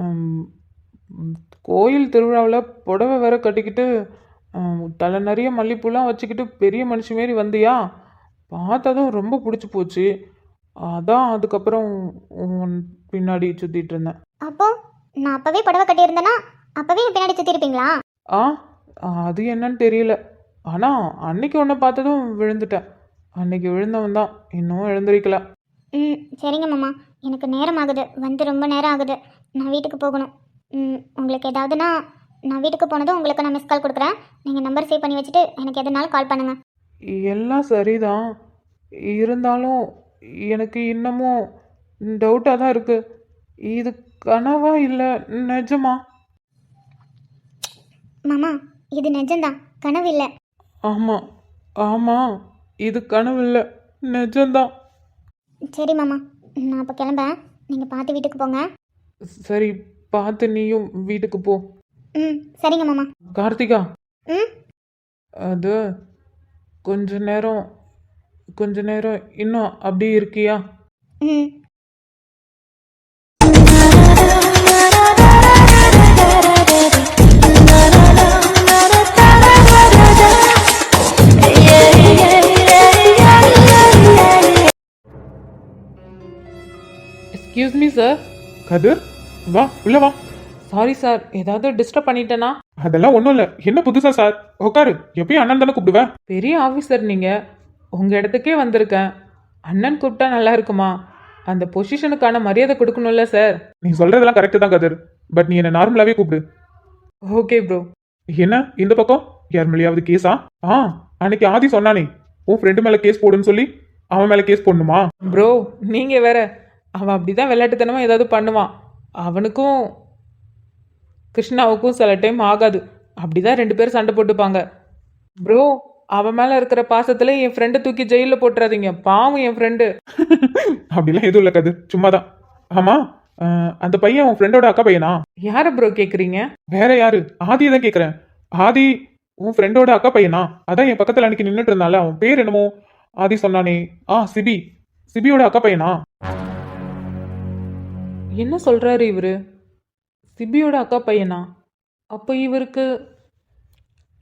ம், கோயில் திருவிழாவில் புடவை வேற கட்டிக்கிட்டு தலை நிறைய மல்லிப்பூலாம் வச்சுக்கிட்டு பெரிய மனுஷி மாரி வந்தியா, பார்த்ததும் ரொம்ப பிடிச்சி போச்சு. அதான் அதுக்கப்புறம் உன் பின்னாடி சுற்றிட்டு இருந்தேன். அப்போ நான் அப்போவே புடவை கட்டியிருந்தேன்னா அப்போவே என் பின்னாடி சுற்றிருப்பீங்களா? ஆ, அது என்னன்னு தெரியல. ஆனால் அன்னைக்கு ஒன்றை பார்த்ததும் விழுந்துட்டேன். அன்னைக்கு விழுந்தவன் தான் இன்னும் எழுந்திருக்கல. ம் சரிங்க மாமா, எனக்கு நேரம் ஆகுது, வந்து ரொம்ப நேரம் ஆகுது, நான் வீட்டுக்கு போகணும். உங்களுக்கு ஏதாவதுன்னா நான் வீட்டுக்கு போனதும் உங்களுக்கு நான் மிஸ் கால் கொடுக்குறேன். நீங்கள் நம்பர் சேவ் பண்ணி வச்சுட்டு எனக்கு எதுனாலும் கால் பண்ணுங்கள். எல்லாம் சரிதான், இருந்தாலும் எனக்கு இன்னமும் டவுட்டாக தான் இருக்கு. இது கனவா இல்லை நிஜமா? மாமா இது நிஜம்தான், கனவு இல்லை. ஆமாம் ஆமாம், இது கனவு இல்லை, நிஜம்தான். சரி மாமா, நான் அப்போ கிளம்பேன், நீங்கள் பார்த்து வீட்டுக்கு போங்க. சரி, பார்த்து நீயும் வீட்டுக்கு போ. ம் சரிங்க மாமா. கார்த்திகா, ம் அது கொஞ்ச நேரம் இன்னும் அப்படியே இருக்கியா? ம் எக்ஸ்கியூஸ் மீ சார். கதிர், வா உள்ள வா. சாரி சார், ஏதாவது டிஸ்டர்ப் பண்ணிட்டேனா? அதெல்லாம் ஒன்றும் இல்லை. என்ன புதுசா சார்? உட்காரு. எப்பயும் அண்ணன் தானே கூப்பிடுவேன். பெரிய ஆஃபீஸர் நீங்கள், உங்கள் இடத்துக்கே வந்திருக்கேன். அண்ணன் கூப்பிட்டா நல்லா இருக்குமா? அந்த பொசிஷனுக்கான மரியாதை கொடுக்கணும்ல சார். நீ சொல்றதெல்லாம் கரெக்டு தான் கதிர், பட் நீ என்ன நார்மலாவே கூப்பிடு. Okay bro. என்ன இந்த பக்கம் யார் மேலேயாவது கேஸா? அன்னைக்கு ஆதி சொன்னானே உன் ஃப்ரெண்டு மேல கேஸ் போடுன்னு சொல்லி, அவன் மேல கேஸ் போடணுமா? ப்ரோ, நீங்கள் வேற. அவன் அப்படி தான் விளையாட்டுத்தனமாக ஏதாவது பண்ணுவான். அவனுக்கும் கிருஷ்ணாவுக்கும் சில டைம் ஆகாது. அப்படி தான் 2 பேரும் சண்டை போட்டுப்பாங்க. ப்ரோ, அவன் மேலே இருக்கிற பாசத்தில் என் ஃப்ரெண்டை தூக்கி ஜெயிலில் போட்டுறாதீங்க. பாவம் என் ஃப்ரெண்டு. அப்படிலாம் எதுவும் இல்லை கதிர், சும்மாதான். ஆமா, அந்த பையன் உன் ஃப்ரெண்டோட அக்கா பையனா? யாரை ப்ரோ கேட்குறீங்க? வேற யாரு? ஆதியை தான் கேட்குறேன். ஆதி உன் ஃப்ரெண்டோட அக்கா பையனா? அதான் என் பக்கத்தில் அன்னைக்கு நின்றுட்டு இருந்தால, அவன் பேர் என்னமோ ஆதி சொன்னானே. சிபி. சிபியோட அக்கா பையனா? என்ன சொல்கிறாரு இவர்? சிபியோட அக்கா பையனா? அப்போ இவருக்கு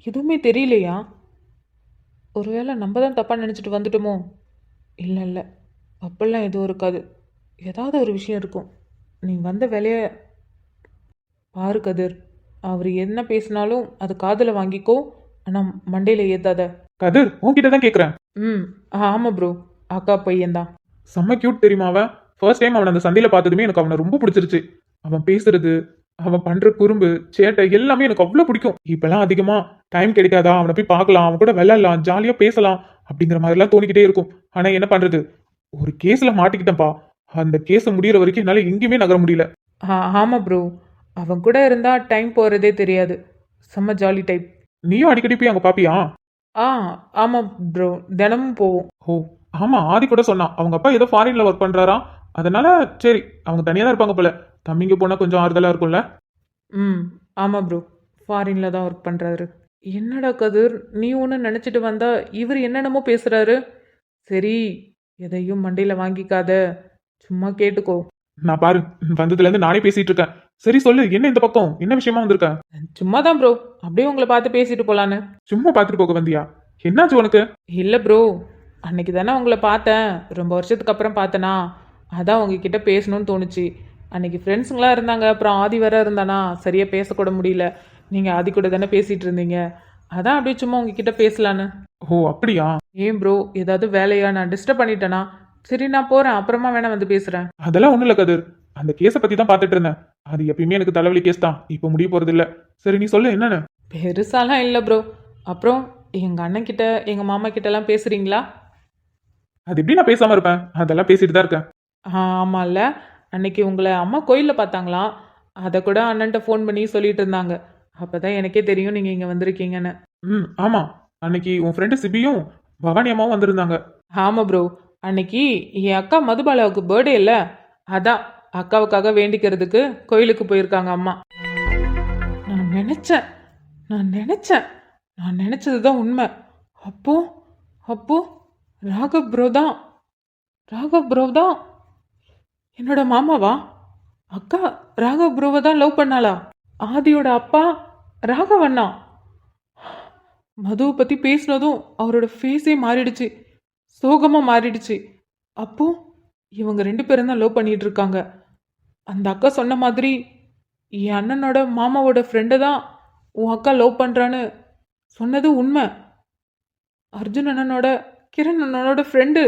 எதுவுமே தெரியலையா? ஒருவேளை நம்ம தான் தப்பாக நினச்சிட்டு வந்துட்டோமோ? இல்லை இல்லை, அப்பெல்லாம் எதுவும் இருக்காது. ஏதாவது ஒரு விஷயம் இருக்கும். நீ வந்த வேலையை பாரு கதிர். அவர் என்ன பேசினாலும் அது காதில் வாங்கிக்கோ. ஆனால் மண்டையில் ஏத்தாத. கதிர் உன்கிட்ட தான் கேட்குறேன். ம் ஆமாம் ப்ரோ, அக்கா பையன்தான். செம்ம கியூட் தெரியுமா அவன். ஃபர்ஸ்ட் டைம் அவன் அந்த சந்தையில பார்த்ததுமே எனக்கு அவனை ரொம்ப பிடிச்சிருச்சு. அவன் பேசுறது, அவன் பண்ற குறும்பு சேட்டை எல்லாமே எனக்கு அவ்வளவு பிடிக்கும். இப்பெல்லாம் அதிகமா டைம் கிடைக்காதா, அவனை போய் பார்க்கலாம், அவன் கூட விளையாடலாம், ஜாலியா பேசலாம் அப்படிங்கிற மாதிரிலாம் தோணிக்கிட்டே இருக்கும். ஆனா என்ன பண்றது, ஒரு கேஸ்ல மாட்டிக்கிட்டேன்ப்பா. அந்த கேஸ் முடியிற வரைக்கும் என்னால எங்கேயுமே நகர முடியல. ஆமாம் ப்ரோ, அவன் கூட இருந்தால் டைம் போகிறதே தெரியாது. செம்ம ஜாலி டைப். நீயும் அடிக்கடி போய் அங்க பாப்பியா? ஆ ஆமாம் ப்ரோ, தினமும் போவோம். ஓ ஆமா, ஆதி கூட சொன்னான் அவங்க அப்பா ஏதோ ஃபாரின்ல ஒர்க் பண்றாரா, அதனால சரி அவங்க தனியா தான் இருப்பாங்க போல. தம்பிங்க போனா கொஞ்சம் ஆறுதலா இருக்கும்ல. ம் ஆமாம் ப்ரோ, ஃபாரினில் தான் ஒர்க் பண்ணுறாரு. என்னடா கதிர், நீ ஒன்று நினச்சிட்டு வந்தா இவர் என்னென்னமோ பேசுகிறாரு. சரி, எதையும் மண்டையில் வாங்கிக்காத, சும்மா கேட்டுக்கோ. நான் பாரு, வந்ததுல இருந்து நானே பேசிட்டு இருக்கேன். சரி சொல்லு, என்ன இந்த பக்கம் என்ன விஷயமா வந்திருக்க? சும்மா தான் ப்ரோ, அப்படியே உங்களை பார்த்து பேசிட்டு போகலான்னு. சும்மா பார்த்துட்டு போக வந்தியா? என்னாச்சு உனக்கு? இல்லை ப்ரோ, அன்னைக்கு தானே உங்களை பார்த்தேன், ரொம்ப வருஷத்துக்கு அப்புறம் பார்த்தேனா, அதான் உங்ககிட்ட பேசணும்னு தோணுச்சு. அன்னைக்கு ஃப்ரெண்ட்ஸுங்களாம் இருந்தாங்க, அப்புறம் ஆதி வேற இருந்தானா, சரியாக பேசக்கூட முடியல. நீங்கள் ஆதி கூட தானே பேசிகிட்டு இருந்தீங்க, அதான் அப்படியே சும்மா உங்ககிட்ட பேசலான்னு. ஓ அப்படியா? ஏன் ப்ரோ, ஏதாவது வேலையா, நான் டிஸ்டர்ப் பண்ணிட்டேனா? சரி நான் போகிறேன், அப்புறமா வேணா வந்து பேசுகிறேன். அதெல்லாம் ஒண்ணும் இல்ல கதிர், அந்த கேஸை பத்தி தான் பார்த்துட்டு இருந்தேன். அது எப்பயுமே எனக்கு தலைவலி கேஸ் தான், இப்போ முடிய போறது இல்ல. சரி நீ சொல்லு என்னன்னு. பெருசாலாம் இல்லை ப்ரோ. அப்புறம் எங்கள் அண்ணன்கிட்ட எங்கள் மாமா கிட்டலாம் பேசுகிறீங்களா? அது எப்படி நான் பேசாம இருப்பேன், அதெல்லாம் பேசிட்டு தான் இருக்கேன். ஆமாம்ல, அன்னைக்கு உங்களை அம்மா கோயிலில் பார்த்தாங்களாம், அதை கூட அண்ணன்ட்ட ஃபோன் பண்ணி சொல்லிட்டு இருந்தாங்க. அப்போ தான் எனக்கே தெரியும் நீங்கள் இங்கே வந்திருக்கீங்கன்னு. ம் ஆமா, அன்னைக்கு உன் ஃப்ரெண்டு சிபியும் பவானி அம்மாவும் வந்திருந்தாங்க. ஆமாம் ப்ரோ, அன்னைக்கு என் அக்கா மதுபாலாவுக்கு பர்த்டே இல்லை, அதான் அக்காவுக்காக வேண்டிக்கிறதுக்கு கோயிலுக்கு போயிருக்காங்க அம்மா. நான் நினச்சேன் நான் நினச்சது தான் உண்மை. அப்போ அப்போ ராகவ் ப்ரோ தான் என்னோட மாமாவா? அக்கா ராகவ் ப்ரோவை தான் லவ் பண்ணாளா? ஆதியோட அப்பா ராகவ் அண்ணா. மதுவை பற்றி பேசினதும் அவரோட ஃபேஸே மாறிடுச்சு, சோகமாக மாறிடுச்சு. அப்போ இவங்க 2 பேரும் தான் லவ் பண்ணிட்டு இருக்காங்க. அந்த அக்கா சொன்ன மாதிரி என் அண்ணனோட மாமாவோட ஃப்ரெண்டை தான் உன் அக்கா லவ் பண்ணுறான்னு சொன்னது உண்மை. அர்ஜுன் அண்ணனோட கிரண் அண்ணனோட ஃப்ரெண்டு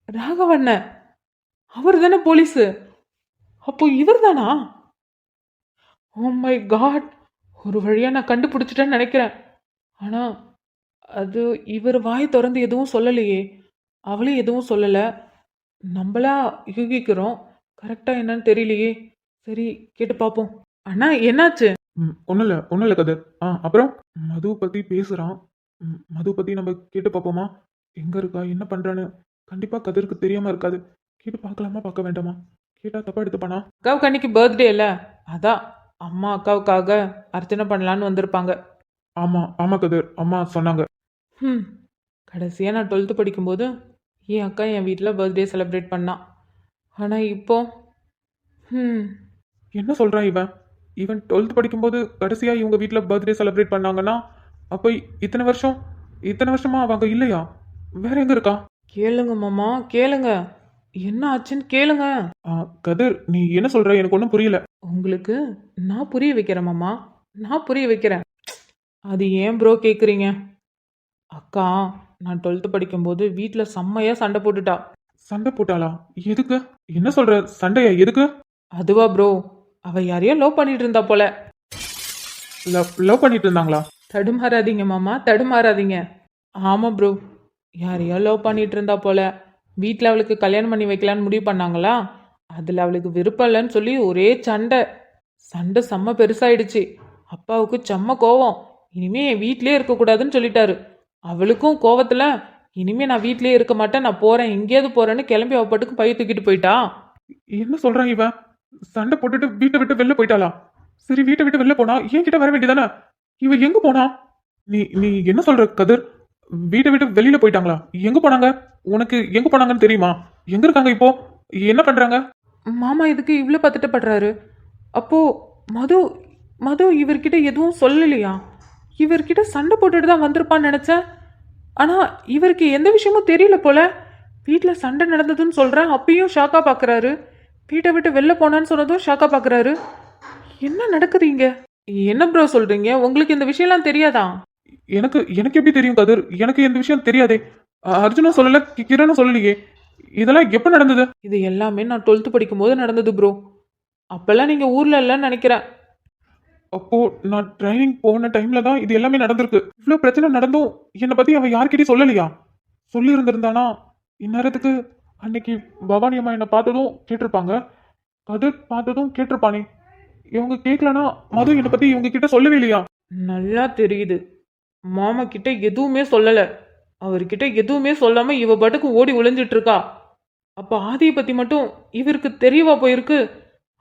ராகவண்ண, அவர் தானே போலீஸு. அப்போ இவர் தானா? ஓ மை காட், ஒரு வழியாக நான் கண்டுபிடிச்சிட்டேன்னு நினைக்கிறேன். ஆனால் அது இவர் வாய் திறந்து எதுவும் சொல்லலையே, அவளும் எதுவும் சொல்லலை. நம்மளா யூகிக்கிறோம், கரெக்டாக என்னன்னு தெரியலையே. சரி கேட்டு பார்ப்போம். அண்ணா என்னாச்சு? ஒன்றும் இல்லை கதிர். அப்புறம் மதுவை பற்றி பேசுகிறான். மது பற்றி நம்ம கேட்டு பார்ப்போமா? எங்கே இருக்கா, என்ன பண்ணுறான்னு கண்டிப்பாக கதிருக்கு தெரியாமல் இருக்காது. கேட்டு பார்க்கலாமா பார்க்க வேண்டாமா? கேட்டால் தப்பா எடுத்துப்பானா? அக்காவுக்கு அன்னைக்கு பர்த்டே இல்லை, அதான் அம்மா அக்காவுக்காக அர்ச்சனை பண்ணலான்னு வந்திருப்பாங்க. ஆமாம் கதிர், அம்மா சொன்னாங்க. கடைசியாக நான் 12th படிக்கும்போது என் அக்கா என் வீட்டில் பர்த்டே செலிப்ரேட் பண்ணான். ஆனால் இப்போ என்ன சொல்கிறான் இவன் 12th படிக்கும்போது கடைசியாக இவங்க வீட்டில் பர்த்டே செலிப்ரேட் பண்ணாங்கன்னா அப்போ இத்தனை வருஷமா அவங்க இல்லையா? வேற எங்கே இருக்கா? கேளுங்க மாமா, கேளுங்க, என்ன ஆச்சுன்னு கேளுங்க. கதிர் நீ என்ன சொல்ற, எனக்கு ஒன்றும் புரியல. உங்களுக்கு நான் புரிய வைக்கிறேன் மாமா, நான் புரிய வைக்கிறேன். அது ஏன் ப்ரோ கேட்குறீங்க? அக்கா நான் 12th படிக்கும்போது வீட்டில் செம்மையாக சண்டை போட்டுட்டா. சண்டை போட்டாளா? எதுக்கு? என்ன சொல்ற, சண்டையா? எதுக்கு? அதுவா ப்ரோ, அவ யாரையோ லவ் பண்ணிட்டு இருந்தா போல. லவ் பண்ணிட்டு இருந்தாங்களா? தடுமாறாதீங்க மாமா, தடுமாறாதீங்க. ஆமாம் ப்ரோ, யாரையோ லவ் பண்ணிட்டு இருந்தா போல. வீட்டில் அவளுக்கு கல்யாணம் பண்ணி வைக்கலான்னு முடிவு பண்ணாங்களா, அதில் அவளுக்கு விருப்பம் இல்லைன்னு சொல்லி ஒரே சண்டை செம்ம பெருசாயிடுச்சு. அப்பாவுக்கு செம்ம கோவம், இனிமே என் வீட்டிலே இருக்கக்கூடாதுன்னு சொல்லிட்டாரு. அவளுக்கும் கோவத்தில் இனிமே நான் வீட்டிலே இருக்க மாட்டேன், நான் போகிறேன், எங்கேயாவது போகிறேன்னு கிளம்பி அவ பாட்டுக்கு பைய தூக்கிட்டு போயிட்டா. என்ன சொல்றான் இவன்? சண்டை போட்டுட்டு வீட்டை விட்டு வெளில போயிட்டாளா? சரி வீட்டை விட்டு வெளில போனா ஏன் கிட்ட வர வேண்டியதானே? இவ எங்க போனா? நீ என்ன சொல்ற கதிர்? வீட்டை விட்டு வெளியில போயிட்டாங்களா? எங்க போனாங்க? உனக்கு எங்க போனாங்கன்னு தெரியுமா? எங்க இருக்காங்க இப்போ? என்ன பண்றாங்க? மாமா இதுக்கு இவ்வளோ பதட்டப்படுறாரு. அப்போ மது இவர்கிட்ட எதுவும் சொல்லலையா? இவர்கிட்ட சண்டை போட்டுட்டு தான் வந்திருப்பான்னு நினச்சேன். ஆனால் இவருக்கு எந்த விஷயமும் தெரியல போல. வீட்டில் சண்டை நடந்ததுன்னு சொல்கிறேன், அப்பயும் ஷாக்காக பார்க்குறாரு. வீட்டை விட்டு வெளில போனான்னு சொன்னதும் ஷாக்காக பார்க்குறாரு. என்ன நடக்குது இங்கே? என்ன ப்ரோ சொல்கிறீங்க? உங்களுக்கு இந்த விஷயம்லாம் தெரியாதா? எனக்கு எனக்கு எப்படி தெரியும் கதிர்? எனக்கு இந்த விஷயம் தெரியாதே. அர்ஜுனும் சொல்லல, கிரணும் சொல்லலையே. இதெல்லாம் எப்ப நடந்தது? இது எல்லாமே நான் 12th படிக்கும்போது நடந்தது ப்ரோ. அப்பெல்லாம் நீங்கள் ஊரில் இல்லைன்னு நினைக்கிறேன். அப்போ நான் ட்ரைனிங் போன டைம்ல தான் இது எல்லாமே நடந்திருக்கு. இவ்வளவு பிரச்சனை நடந்தும் என்னை பத்தி அவன் யார்கிட்டயும் சொல்லலையா? சொல்லி இருந்திருந்தானா இந்நேரத்துக்கு அன்னைக்கு பவானி அம்மா என்னை பார்த்ததும் கேட்டிருப்பாங்க, கதிர் பார்த்ததும் கேட்டிருப்பானே. இவங்க கேட்கலனா மது என்னை பத்தி இவங்க கிட்ட சொல்லவே இல்லையா? நல்லா தெரியுது. மாமா கிட்ட எதுவுமே சொல்லலை. அவர்கிட்ட எதுவுமே சொல்லாம இவ பாட்டுக்கு ஓடி ஒளிஞ்சிட்டு இருக்கா. அப்ப ஆதியை பத்தி மட்டும் இவருக்கு தெரியவா போயிருக்கு?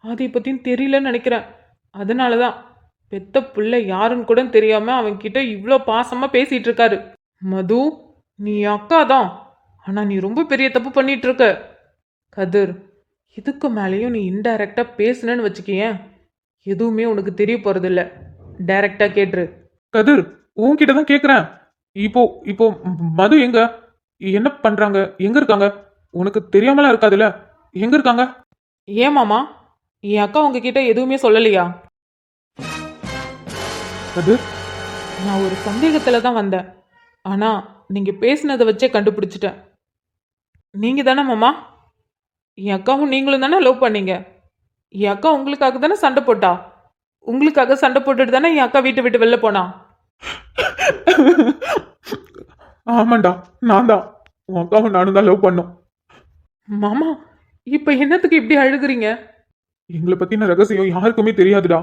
ஆதியை பத்தியும் தெரியலன்னு நினைக்கிறேன். அதனால தான் பெத்த பிள்ளை யாருன்னு கூட தெரியாம அவன்கிட்ட இவ்வளோ பாசமா பேசிட்டு இருக்காரு. மது, நீ அக்கா தான், ஆனா நீ ரொம்ப பெரிய தப்பு பண்ணிட்டு இருக்க. கதிர், இதுக்கு மேலேயும் நீ இன்டைரக்டா பேசுனேன்னு வச்சுக்கேன், எதுவுமே உனக்கு தெரிய போறதில்ல. டைரக்டா கேட்டுரு. கதிர், உன்கிட்ட தான் கேக்குறேன். இப்போ இப்போ மது எங்க? என்ன பண்றாங்க? எங்க இருக்காங்க? உனக்கு தெரியாமலாம் இருக்காதுல்ல? எங்க இருக்காங்க? ஏன் மாமா, என் அக்கா உங்ககிட்ட எதுவுமே சொல்லலையா? கதிர், நான் ஒரு சந்தேகத்துல தான் வந்தேன். ஆனா நீங்க பேசுனதை வச்சே கண்டுபிடிச்சிட்டேன். நீங்க தானே மாமா? என் அக்காவும் நீங்களும் தானே லவ் பண்ணீங்க. என் அக்கா உங்களுக்காக தானே சண்டை போட்டா. உங்களுக்காக சண்டை போட்டுட்டு தானே என் அக்கா வீட்டை விட்டு வெளில போனா. ஆமாண்டா, நான் தான். உன் அக்காவும் நானும் தான் லவ் பண்ணோம். மாமா, இப்ப என்னத்துக்கு இப்படி அழுகுறீங்க? எங்களை பத்தின ரகசியம் யாருக்குமே தெரியாதுடா.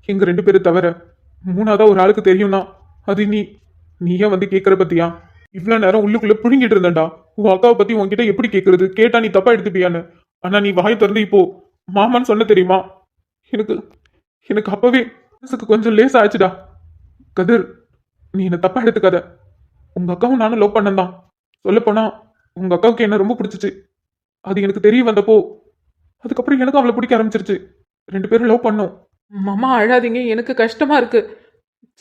எங்க 2 பேரும் தவிர மூணாவதா ஒரு ஆளுக்கு தெரியும்னா அது நீயே வந்து கேட்கற பத்தியா? இவ்வளவு நேரம் உள்ளுக்குள்ள புழுங்கிட்டு இருந்தேன்டா. உன் அக்காவை பத்தி உன்கிட்ட எப்படி கேட்கறது? கேட்டா நீ தப்பா எடுத்துப்பியான்னு. ஆனா நீ வாய் திறந்து இப்போ மாமான்னு சொன்ன தெரியுமா? எனக்கு எனக்கு அப்பவே மனசுக்கு கொஞ்சம் லேஸ் ஆச்சுடா. கதிர், நீ என்ன தப்பா எடுத்துக்காத. உங்க அக்காவும் நானும் லவ் பண்ணந்தான். சொல்லப்போனா உங்க அக்காவுக்கு என்ன ரொம்ப பிடிச்சிச்சு. அது எனக்கு தெரிய வந்தப்போ அதுக்கப்புறம் எனக்கு அவளை பிடிக்க ஆரம்பிச்சிருச்சு. 2 பேரும் லவ் பண்ணோம். மாமா அழாதீங்க, எனக்கு கஷ்டமா இருக்கு.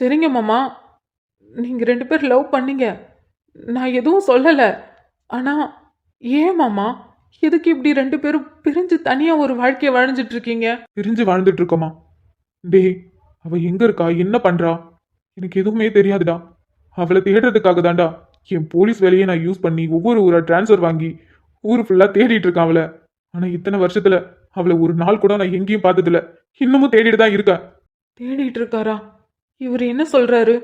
சரிங்க மாமா, நீங்க 2 பேரும் லவ் பண்ணீங்க, நான் எதுவும் சொல்லல. ஆனா ஏன் மாமா, எதுக்கு இப்படி 2 பேரும் பிரிஞ்சு தனியா ஒரு வாழ்க்கைய வாழ்ந்துட்டு இருக்கீங்க? பிரிஞ்சு வாழ்ந்துட்டு இருக்கோமா? டேய், அவ எங்க இருக்கா, என்ன பண்றா, எனக்கு எதுவுமே தெரியாதுடா. அவளை தேடுறதுக்காக தான்டா என் போலீஸ் வேலையை நான் யூஸ் பண்ணி ஒவ்வொரு ஊரா டிரான்ஸ்ஃபர் வாங்கி ஊர் ஃபுல்லா தேடிட்டு இருக்கேன் அவளை. ஆனா இத்தனை வருஷத்துல அவளை ஒரு நாள் கூட நான் எங்கேயும் பார்த்ததில்ல. இன்னமும் தேடிட்டு தான் இருக்கேன். தேடிட்டு இருக்காரா? இவர் என்ன சொல்றாரு?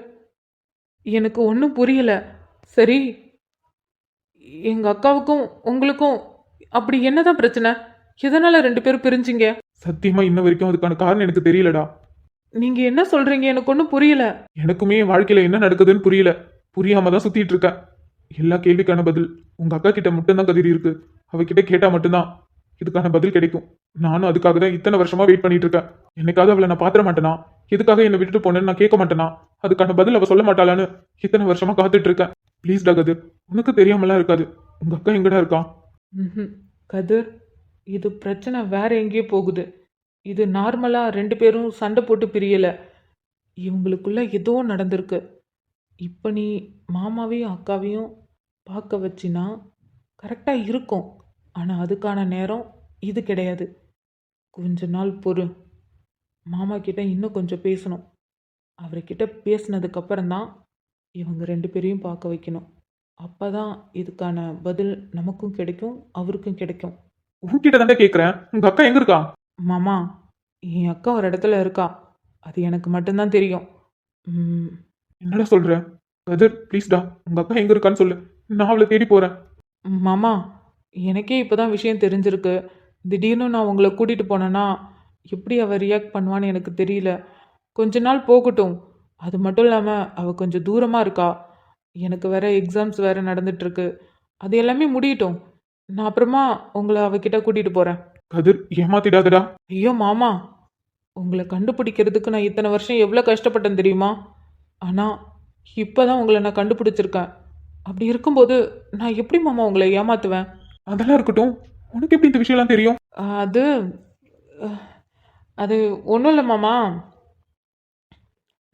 எனக்கு ஒன்றும் புரியல. சரி, எங்க அக்காவுக்கும் உங்களுக்கும் அப்படி என்னதான் பிரச்சனை? எதனால 2 பேரும் பிரிஞ்சிங்க? சத்தியமா இன்ன வரைக்கும் அதுக்கான காரணம் எனக்கு தெரியலடா. நீங்க என்ன சொல்றீங்க? எனக்கு ஒன்றும் புரியல. எனக்குமே என் வாழ்க்கையில என்ன நடக்குதுன்னு புரியல. புரியாம தான் சுத்திட்டு இருக்கேன். எல்லா கேள்விக்கான பதில் உங்க அக்கா கிட்ட மட்டும்தான் கதிர் இருக்கு. அவகிட்ட கேட்டா மட்டும்தான் இதுக்கான பதில் கிடைக்கும். நானும் அதுக்காக தான் இத்தனை வருஷமா வெயிட் பண்ணிட்டு இருக்கேன். என்னைக்காவது அவளை நான் பாத்திர மாட்டேனா? எதுக்காக என்னை விட்டுட்டு போனேன்னு நான் கேட்க மாட்டேனா? அதுக்கான பதில் அவ சொல்ல மாட்டாளான்னு இத்தனை வருஷமா காத்துட்டு இருக்கேன். ப்ளீஸ்டா கதிர், உனக்கு தெரியாமலாம் இருக்காது. உங்க அக்கா எங்கடா இருக்கா? ம்ஹும். கதிர், இது பிரச்சனை வேற எங்கேயோ போகுது. இது நார்மலா 2 பேரும் சண்டை போட்டு பிரியல. இவங்களுக்குள்ள ஏதோ நடந்திருக்கு. இப்போ நீ மாமாவையும் அக்காவையும் பார்க்க வச்சினா கரெக்டாக இருக்கும். ஆனால் அதுக்கான நேரம் இது கிடையாது. கொஞ்ச நாள் பொறு. மாமா கிட்ட இன்னும் கொஞ்சம் பேசணும். அவர்கிட்ட பேசினதுக்கப்புறம் தான் இவங்க 2 பேரையும் பார்க்க வைக்கணும். அப்போ தான் இதுக்கான பதில் நமக்கும் கிடைக்கும், அவருக்கும் கிடைக்கும். உன்கிட்ட தானே கேட்கறேன். உங்க அக்கா எங்க இருக்கா? மாமா, என் அக்கா ஒரு இடத்துல இருக்கா. அது எனக்கு மட்டும்தான் தெரியும். ம், என்னடா சொல்ற? கதிர், ப்ளீஸ்டா, உங்க அக்கா எங்க இருக்கான்னு சொல்லு. நான் அவளை தேடி போறேன். மாமா, எனக்கே இப்போ தான் விஷயம் தெரிஞ்சிருக்கு. திடீர்னு நான் உங்களை கூட்டிகிட்டு போனேன்னா எப்படி அவள் ரியாக்ட் பண்ணுவான்னு எனக்கு தெரியல. கொஞ்ச நாள் போகட்டும். அது மட்டும் இல்லாமல் அவள் கொஞ்சம் தூரமாக இருக்கா. எனக்கு வேற எக்ஸாம்ஸ் வேறு நடந்துட்டுருக்கு. அது எல்லாமே முடியட்டும். நான் அப்புறமா உங்களை அவகிட்ட கூட்டிகிட்டு போகிறேன். கதிர், ஏமாத்திடாதடா. ஐயோ மாமா, உங்களை கண்டுபிடிக்கிறதுக்கு நான் இத்தனை வருஷம் எவ்வளோ கஷ்டப்பட்டேன் தெரியுமா? ஆனால் இப்போ தான் உங்களை நான் கண்டுபிடிச்சிருக்கேன். அப்படி இருக்கும்போது நான் எப்படி மாமா உங்களை ஏமாற்றுவேன்? அதெல்லாம் இருக்கட்டும். உனக்கு எப்படி இந்த விஷயம்லாம் தெரியும்? அது அது ஒன்றும் இல்லை மாமா.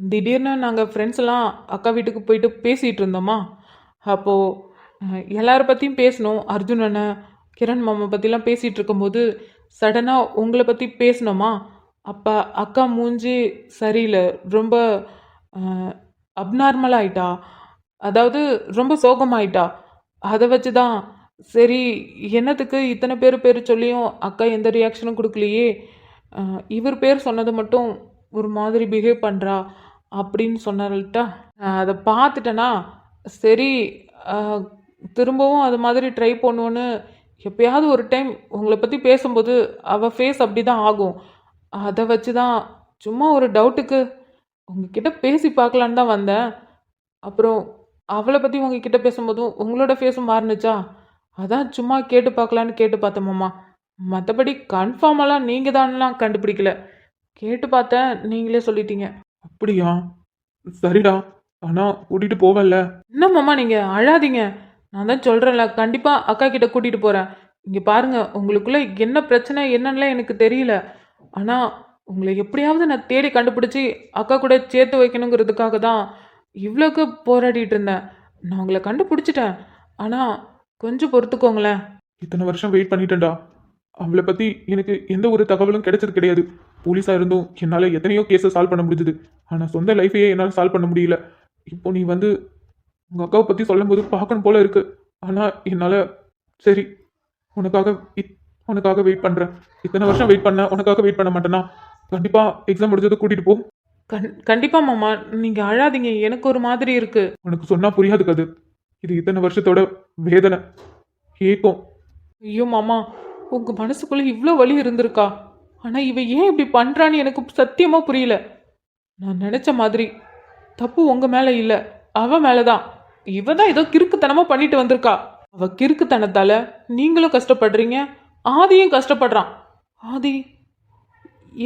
திடீர்னு நாங்கள் ஃப்ரெண்ட்ஸ் எல்லாம் அக்கா வீட்டுக்கு போயிட்டு பேசிகிட்டு இருந்தோமா. அப்போது எல்லார பற்றியும் பேசணும். அர்ஜுன் அண்ணன், கிரண் மாமா பற்றிலாம் பேசிகிட்டு இருக்கும்போது சடனாக உங்களை பற்றி பேசினோமா. அப்போ அக்கா மூஞ்சி சரியில்லை, ரொம்ப அப்நார்மல் ஆயிட்டா, அதாவது ரொம்ப சோகமாயிட்டா. அதை வச்சு தான் சரி, என்னத்துக்கு இத்தனை பேர் சொல்லியும் அக்கா எந்த ரியாக்ஷனும் கொடுக்கலையே, இவர் பேர் சொன்னது மட்டும் ஒரு மாதிரி பிஹேவ் பண்ணுறா அப்படின்னு சொன்னால்ட்டா, அதை பார்த்துட்டேனா சரி, அஹ், திரும்பவும் அது மாதிரி ட்ரை பண்ணுவோன்னு எப்பயாவது ஒரு டைம் உங்களை பற்றி பேசும்போது அவள் ஃபேஸ் அப்படி தான் ஆகும். அதை வச்சு தான் சும்மா ஒரு டவுட்டுக்கு உங்ககிட்ட பேசி பார்க்கலான்னு தான் வந்தேன். அப்புறம் அவளை பற்றி உங்ககிட்ட பேசும்போதும் உங்களோட ஃபேஸும் மாறுனுச்சா, அதான் சும்மா கேட்டு பார்க்கலான்னு கேட்டு பார்த்தேன் மாமா. மற்றபடி கன்ஃபார்மெல்லாம் நீங்கள் தான்லாம் கண்டுபிடிக்கல. கேட்டு பார்த்தேன், நீங்களே சொல்லிட்டீங்க. அப்படியா? சரிடா, ஆனா கூட்டிட்டு போவல்ல. என்ன மாமா நீங்கள் அழாதீங்க, நான் தான் சொல்கிறேன்ல, கண்டிப்பாக அக்கா கிட்ட கூட்டிகிட்டு போகிறேன். இங்கே பாருங்க, உங்களுக்குள்ள என்ன பிரச்சனை என்னன்னுலாம் எனக்கு தெரியல. ஆனால் உங்களை எப்படியாவது நான் தேடி கண்டுபிடிச்சி அக்கா கூட சேர்த்து வைக்கணுங்கிறதுக்காக தான் இவ்வளோக்கு போராடிட்டு இருந்தேன். நான் உங்களை கண்டுபிடிச்சிட்டேன், ஆனால் கொஞ்சம் பொறுத்துக்கோங்களேன். இத்தனை வருஷம் வெயிட் பண்ணிட்டேன்டா. அவளை பத்தி எனக்கு எந்த ஒரு தகவலும் கிடைச்சது கிடையாது. போலீஸா இருந்தும் என்னால எத்தனையோ கேஸை சால்வ் பண்ண முடிஞ்சது. ஆனா சொந்த லைஃபையே என்னால் சால்வ் பண்ண முடியல. இப்போ நீ வந்து உங்க அக்காவை பத்தி சொல்லும்போது பார்க்கணும் போல இருக்கு. ஆனா என்னால சரி, உனக்காக உனக்காக வெயிட் பண்றேன். இத்தனை வருஷம் வெயிட் பண்ண உனக்காக வெயிட் பண்ண மாட்டேனா? கண்டிப்பா எக்ஸாம் முடிஞ்சது கூட்டிட்டு போ. கண்டிப்பாக மாமா, நீங்கள் அழாதீங்க, எனக்கு ஒரு மாதிரி இருக்கு. உனக்கு சொன்னா புரியாது கது. இது இத்தனை வருஷத்தோட வேதனை ஏக்கம். ஐயோ மாமா, உங்கள் மனசுக்குள்ளே இவ்வளோ வலி இருந்திருக்கா? ஆனால் இவ ஏன் இப்படி பண்ணுறான்னு எனக்கு சத்தியமாக புரியல. நான் நினச்ச மாதிரி தப்பு உங்கள் மேலே இல்லை, அவ மேலே தான். இவ தான் ஏதோ கிறுக்குத்தனமாக பண்ணிட்டு வந்திருக்கா. அவ கிறுக்குத்தனத்தால் நீங்களும் கஷ்டப்படுறீங்க, ஆதியும் கஷ்டப்படுறான். ஆதி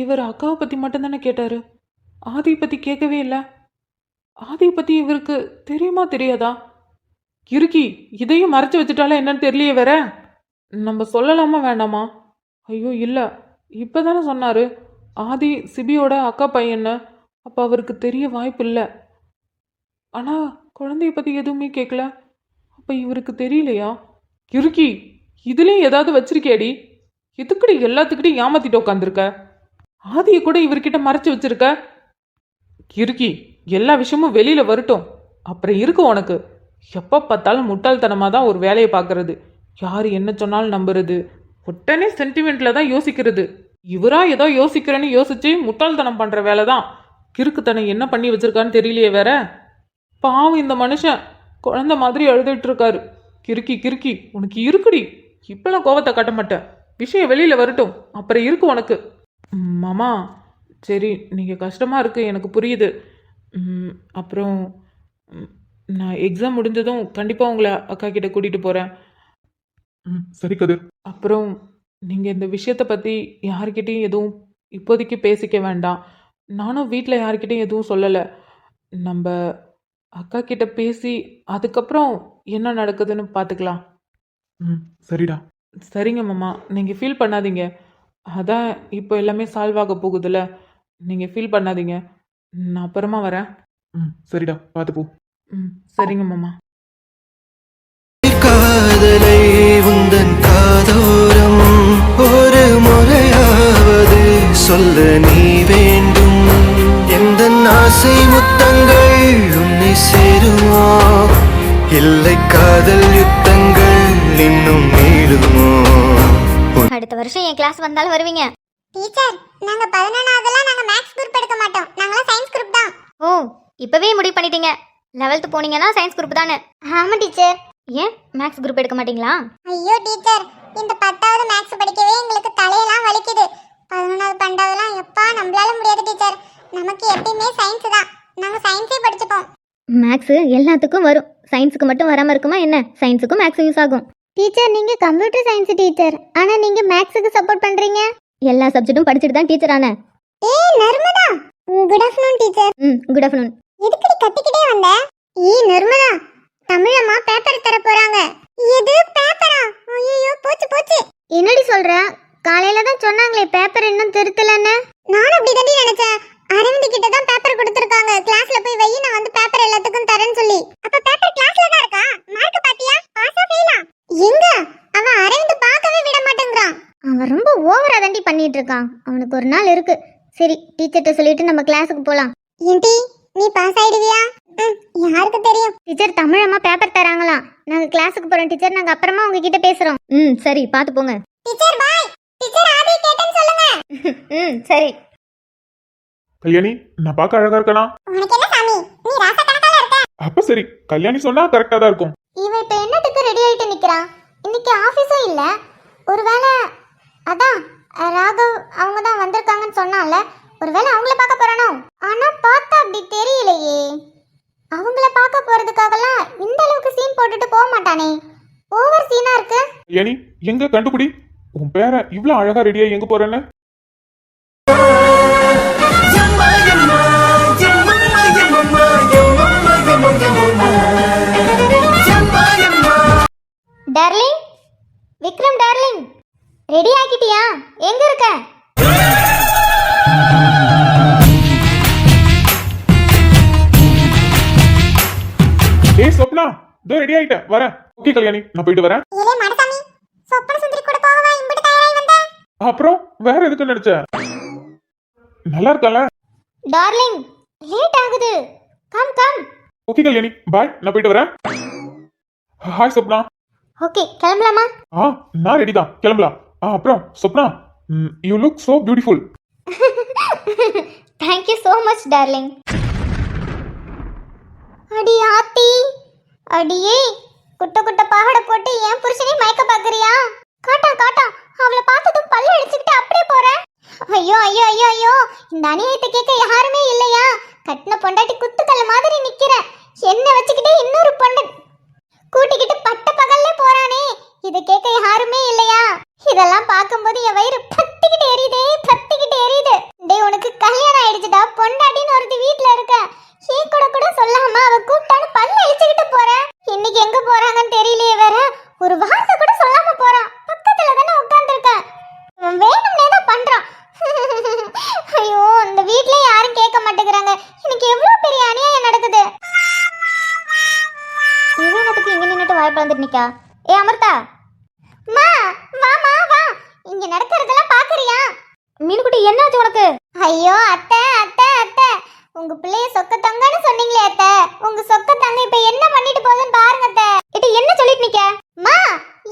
இவர் அக்காவை பற்றி மட்டும்தானே கேட்டார், ஆதியை பற்றி கேட்கவே இல்லை. ஆதியை பற்றி இவருக்கு தெரியுமா தெரியாதா? கிறுக்கி இதையும் மறைச்சு வச்சுட்டாலே என்னன்னு தெரியலையே வேற. நம்ம சொல்லலாமா வேண்டாமா? ஐயோ இல்லை, இப்போ தானே சொன்னார் ஆதி சிபியோட அக்கா பையன்னு. அப்போ அவருக்கு தெரிய வாய்ப்பு இல்லை. ஆனால் குழந்தைய பற்றி எதுவுமே கேட்கல. அப்போ இவருக்கு தெரியலையா? கிறுக்கி இதுலேயும் ஏதாவது வச்சிருக்கேடி? எதுக்குடி எல்லாத்துக்கிட்டையும் ஏமாத்திட்டு உட்காந்துருக்க? ஆதியை கூட இவர்கிட்ட மறைச்சு வச்சிருக்க. கிறுக்கி எல்லா விஷயமும் வெளியில் வரட்டும், அப்புறம் இருக்கு உனக்கு. எப்போ பார்த்தாலும் முட்டாள்தனமாக தான் ஒரு வேலையை பார்க்கறது, யார் என்ன சொன்னாலும் நம்புறது, உடனே சென்டிமெண்ட்டில் தான் யோசிக்கிறது. இவரா ஏதோ யோசிக்கிறேன்னு யோசிச்சு முட்டாள்தனம் பண்ணுற வேலை தான். கிறுக்குத்தனம் என்ன பண்ணி வச்சிருக்கான்னு தெரியலையே வேற. பாவம் இந்த மனுஷன் குழந்தை மாதிரி எழுதிட்டு இருக்காரு. கிறுக்கி கிறுக்கி உனக்கு இருக்குடி. இப்பெல்லாம் கோவத்தை காட்ட மாட்டேன், விஷயம் வெளியில் வரட்டும், அப்புறம் இருக்கு உனக்கு. மாமா சரி, நீங்கள் கஷ்டமாக இருக்குது எனக்கு புரியுது. அப்புறம் நான் எக்ஸாம் முடிஞ்சதும் கண்டிப்பாக உங்களை அக்கா கிட்ட கூட்டிகிட்டு போகிறேன். சரி கதிர். அப்புறம் நீங்கள் இந்த விஷயத்தை பற்றி யார்கிட்டையும் எதுவும் இப்போதைக்கு பேசிக்க வேண்டாம். நானும் வீட்டில் யார்கிட்டையும் எதுவும் சொல்லலை. நம்ம அக்கா கிட்ட பேசி அதுக்கப்புறம் என்ன நடக்குதுன்னு பார்த்துக்கலாம். சரிடா. சரிங்க மாமா, நீங்கள் ஃபீல் பண்ணாதீங்க. அதான் இப்போ எல்லாமே சால்வ் ஆக போகுதுல்ல, நீங்கள் ஃபீல் பண்ணாதீங்க. நான் அப்புறமா வரேன். சரிடா, பார்த்து போ. சரிங்க மாமா. காதலை உந்தன் காதோரம் ஒரு முறையாவது சொல்ல நீ வேண்டும். எந்த ஆசை முத்தங்கள் உன்னை சேருமோ, இல்லை காதல் யுத்தங்கள் இன்னும் நீளுமோ. அடுத்த வருஷம் என் கிளாஸ் வந்தாலும் வருவீங்க. டீச்சர், நாங்க 11ஆவதுலாம் நாங்க மேத்ஸ் குரூப் எடுக்க மாட்டோம், நாங்கலாம் சயின்ஸ் குரூப் தான். ஓ, இப்பவே முடிவு பண்ணிட்டீங்க. 11th போனீங்கன்னா சயின்ஸ் குரூப் தானே? ஆமா டீச்சர். ஏன் மேத்ஸ் குரூப் எடுக்க மாட்டீங்களா? ஐயோ டீச்சர், இந்த 10வது மேத்ஸ் படிக்கவே எங்களுக்கு தலையெல்லாம் வலிக்குது. 11வது 12வதுலாம் எப்பா நம்மளால முடியாது டீச்சர். நமக்கு எப்பயுமே சயின்ஸ் தான், நாங்க சயின்ஸே படிச்சுப்போம். மேக்ஸ் எல்லாத்துக்கும் வரும், சயின்ஸுக்கு மட்டும் வராமல் இருக்குமா என்ன? சயின்ஸுக்கும் மேக்ஸ் யூஸ் ஆகும். டீச்சர், நீங்க கம்ப்யூட்டர் சயின்ஸ் டீச்சர், ஆனா நீங்க மேத்ஸ்க்கு சப்போர்ட் பண்றீங்க. எல்லா சப்ஜெக்ட்டும் படிச்சுட்டு தான் டீச்சர் ஆனேன். ஏய் Narmada, good afternoon teacher. Good afternoon. எதுக்கு கத்திக்கிட்டே வந்த? ஏய் நர்மதா, தமிழம்மா பேப்பர் தர போறாங்க. எது பேப்பரா? ஐயோ போச்சு போச்சு. என்னடி சொல்ற? காலையில தான் சொன்னாங்களே பேப்பர் இன்னும் திருத்தலன்னு. நானும் அப்படி தாண்டி நினைச்சேன். அரவிந்த் கிட்ட தான் பேப்பர் கொடுத்திருக்காங்க, கிளாஸ்ல போய் வை, நான் வந்து பேப்பர் எல்லாத்துக்கும் தரேன்னு சொல்லி. அப்ப பேப்பர் கிளாஸ்ல தான் இருக்கா? மார்க் பாத்தியா? பாஸா ஃபெயிலா? எங்க அவன் அரவிந்த் பார்க்கவே விட மாட்டேங்கறான். அவன் ரொம்ப ஓவரா தாண்டி பண்ணிட்டு இருக்கான். அவனுக்கு ஒரு நாள் இருக்கு. சரி, டீச்சர்ட்ட சொல்லிட்டு நம்ம கிளாஸுக்கு போலாம். ஏன்டி நீ பாஸ் ஆயிடுவியா? யாருக்கு தெரியும். டீச்சர் தமிழ் அம்மா பேப்பர் தராங்களாம். நாங்க கிளாஸுக்கு போறோம் டீச்சர். நாங்க அப்புறமா உங்ககிட்ட பேசுறோம். சரி பார்த்து போங்க. டீச்சர் பாய். டீச்சர் ஆதி கேட்டேன்னு சொல்லுங்க. சரி. கல்யாணி நான் பார்க்க அழகா இருக்கனா? உனக்கு என்ன சாமி? நீ ராசா கணக்கால இருக்க. அப்ப சரி, கல்யாணி சொன்னா கரெக்டா தான் இருக்கும். இவன் இப்ப என்னத்துக்கு ரெடி ஆயிட்டு நிக்கிறான்? இன்னைக்கு ஆபீஸும் இல்ல. ஒருவேளை அதான் ராகவ் அவங்க தான் வந்திருக்காங்கன்னு சொன்னால, ஒருவேளை அவங்கள பார்க்க போறானோ? ஆனா பார்த்தா அப்படி தெரியலையே. அவங்கள பார்க்க போறதுக்காகலாம் இந்த அளவுக்கு சீன் போட்டுட்டு போக மாட்டானே. ஓவர் சீனா இருக்கு. கல்யாணி எங்க கண்டுபிடி, உன் பேரை இவ்வளவு அழகா ரெடியா எங்க போறேன்னு? டார்லிங், விக்ரம் டார்லிங், ரெடி ஆகிட்டியா? எங்க இருக்க? ஏய் சொப்னா, இதோ ரெடி ஆயிட்டேன், வரேன். ஓகே கல்யாணி, நான் போயிட்டு வரேன். ஏலே மடசாமி, சொப்பன சுந்தரி கூட போவா இம்புட்டு தயாராகி வந்த? அப்புறம் வேற எதுக்கு நினைச்ச? நல்லா இருக்கல? டார்லிங், லேட் ஆகுது. Come come. ஓகே கல்யாணி, பாய், நான் போயிட்டு வரேன். ஹாய் சொப்னா. ஓகே, கிளம்பலாமா? நான் ரெடி தான், கிளம்பலாம். அப்புறம் Swapna, you look so beautiful. Thank you so much darling. அடி ஆத்தி, அடியே குட்ட குட்ட பாவாடை போட்டு என் புருஷனே மயக்க பாக்குறியா? காட்டா காட்டா, அவளை பார்த்ததும் பல்ல அடிச்சுக்கிட்டு அப்படியே போறேன். ஐயோ ஐயோ ஐயோ ஐயோ, இந்த அநியாயத்தை கேட்க யாருமே இல்லையா? கட்டின பொண்டாட்டி குத்துக்கல்ல மாதிரி நிக்கிறேன். என்ன வச்சுக்கிட்டே இன்னொரு பொண்ணு கூட்டிக்கிட்டு பட்ட பகல்ல போறானே, இதை கேட்க யாருமே இல்லையா? இதெல்லாம் பார்க்கும்போது என் வயிறு பத்திக்கிட்டு எரியுதே, பத்திக்கிட்டு எரியுது. டேய் உனக்கு கல்யாணம் ஆயிடுச்சுடா, பொண்டாட்டின்னு ஒருத்தி வீட்டுல இருக்க. ஏன் கூட கூட சொல்லாம அவ கூப்பிட்டான்னு பல்ல அழிச்சுக்கிட்டு போறேன். இன்னைக்கு எங்க போறாங்கன்னு தெரியலையே வேற. ஒரு வார்த்தை கூட சொல்லாம போறான். பக்கத்துல தானே உட்கார்ந்துருக்கேன். வேணும்னே தான் பண்றான். ஐயோ, இந்த வீட்ல யாரும் கேட்க மாட்டேங்கிறாங்க. எனக்கு எவ்வளவு பெரிய அநியாயம் நடக்குது. இவனத்துக்கு இங்க நின்னுட்டு வாய் பழந்துட்டு நிக்கா. ஏ அமிர்தா, மா வாமா வா. இங்க நடக்கிறதெல்லாம் பாக்குறியா? மீனுக்குட்டி என்னாச்சு உனக்கு? ஐயோ அத்தை அத்தை அத்தை, உங்க பிள்ளைய சொக்க தங்கன்னு சொன்னீங்களே அத்தை. உங்க சொக்க தங்க இப்ப என்ன பண்ணிட்டு போகுதுன்னு பாருங்க அத்தை. இது என்ன சொல்லிட்டு நிக்க? மா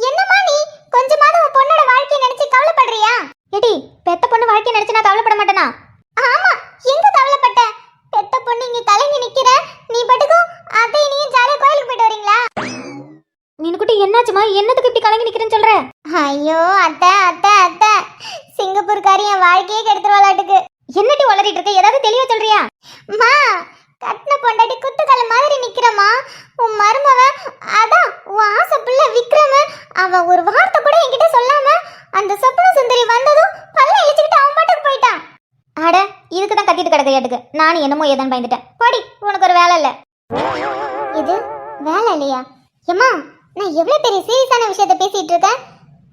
என்னம்மா நீ கொஞ்சமாவது உன் பொண்ணோட வாழ்க்கையை நினைச்சு கவலைப்படுறியா? ஏடி பெத்த பொண்ணு வாழ்க்கை நினைச்சு நான் கவலைப்பட மாட்டேனா? ஆமா, எங்க கவலைப்பட்ட? பெத்த பொண்ணு இங்க கலங்கி நிக்கிற. நீ பட்டுக்கும் அத்தை நீயும் ஜாலியா கோயிலுக்கு போயிட்டு வரீங்களா? மீனுக்குட்டி என்னாச்சுமா? என்னத்துக்கு இப்படி கலங்கி நிக்கிறேன்னு சொல்ற? ஐயோ அத்தை அத்தை அத்தை, சிங்கப்பூர்காரி என் வாழ்க்கையே கெடுத்துருவாளாட்டுக்கு. என்னடி வளரிட்டு இருக்க? ஏதாவது தெளிவா சொல்றியா? மா கட்டின பொண்டாட்டி குத்துக்கல்ல மாதிரி நிக்கிறமா. உன் மருமவ அதான் உன் ஆசை பிள்ளை விக்ரம், அவன் ஒரு வார்த்தை கூட என்கிட்ட சொல்லாம அந்த சொப்பன சுந்தரி வந்ததும் பல்ல இழிச்சுக்கிட்டு அவன் பாட்டுக்கு போயிட்டான். அட இதுக்கு தான் கத்திட்டு கிடக்கையாட்டுக்கு. நானும் என்னமோ ஏதான் பயந்துட்டேன். போடி, உனக்கு ஒரு வேலை இல்ல. இது வேலை இல்லையா? ஏமா, நான் எவ்வளவு பெரிய சீரியஸான விஷயத்த பேசிட்டு இருக்கேன்,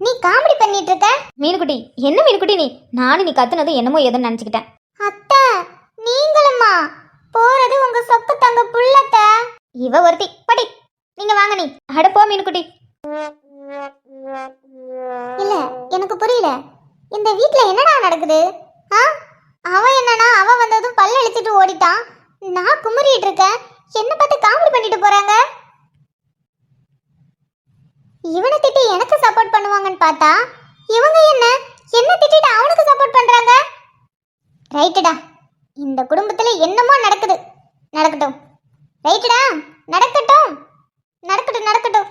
நீ காமெடி பண்ணிட்டு இருக்க. மீனுக்குட்டி என்ன மீனுக்குட்டி நீ? நானும் நீ கத்துனது என்னமோ ஏதோ நினைச்சுக்கிட்டேன். அத்தை நீங்களும்மா போறது உங்க சொக்க தங்க புள்ளத்த. இவ ஒருத்தி படி. நீங்க வாங்க நீ. அட போ மீனுக்குட்டி. இல்ல எனக்கு புரியல, இந்த வீட்ல என்னடா நடக்குது? அவன் என்னன்னா அவ வந்ததும் பல்ல அழிச்சிட்டு ஓடிட்டான். நான் குமரிட்டு இருக்கேன், என்ன பார்த்து காமெடி பண்ணிட்டு போறாங்க. இவனை திட்டி எனக்கு சப்போர்ட் பண்ணுவாங்கன்னு பார்த்தா இவங்க என்ன திட்டிட்டு அவனுக்கு சப்போர்ட் பண்றாங்க. ரைட்டுடா, இந்த குடும்பத்துல என்னமோ நடக்குது. நடக்கட்டும். ரைட்டுடா, நடக்கட்டும் நடக்கட்டும் நடக்கட்டும்.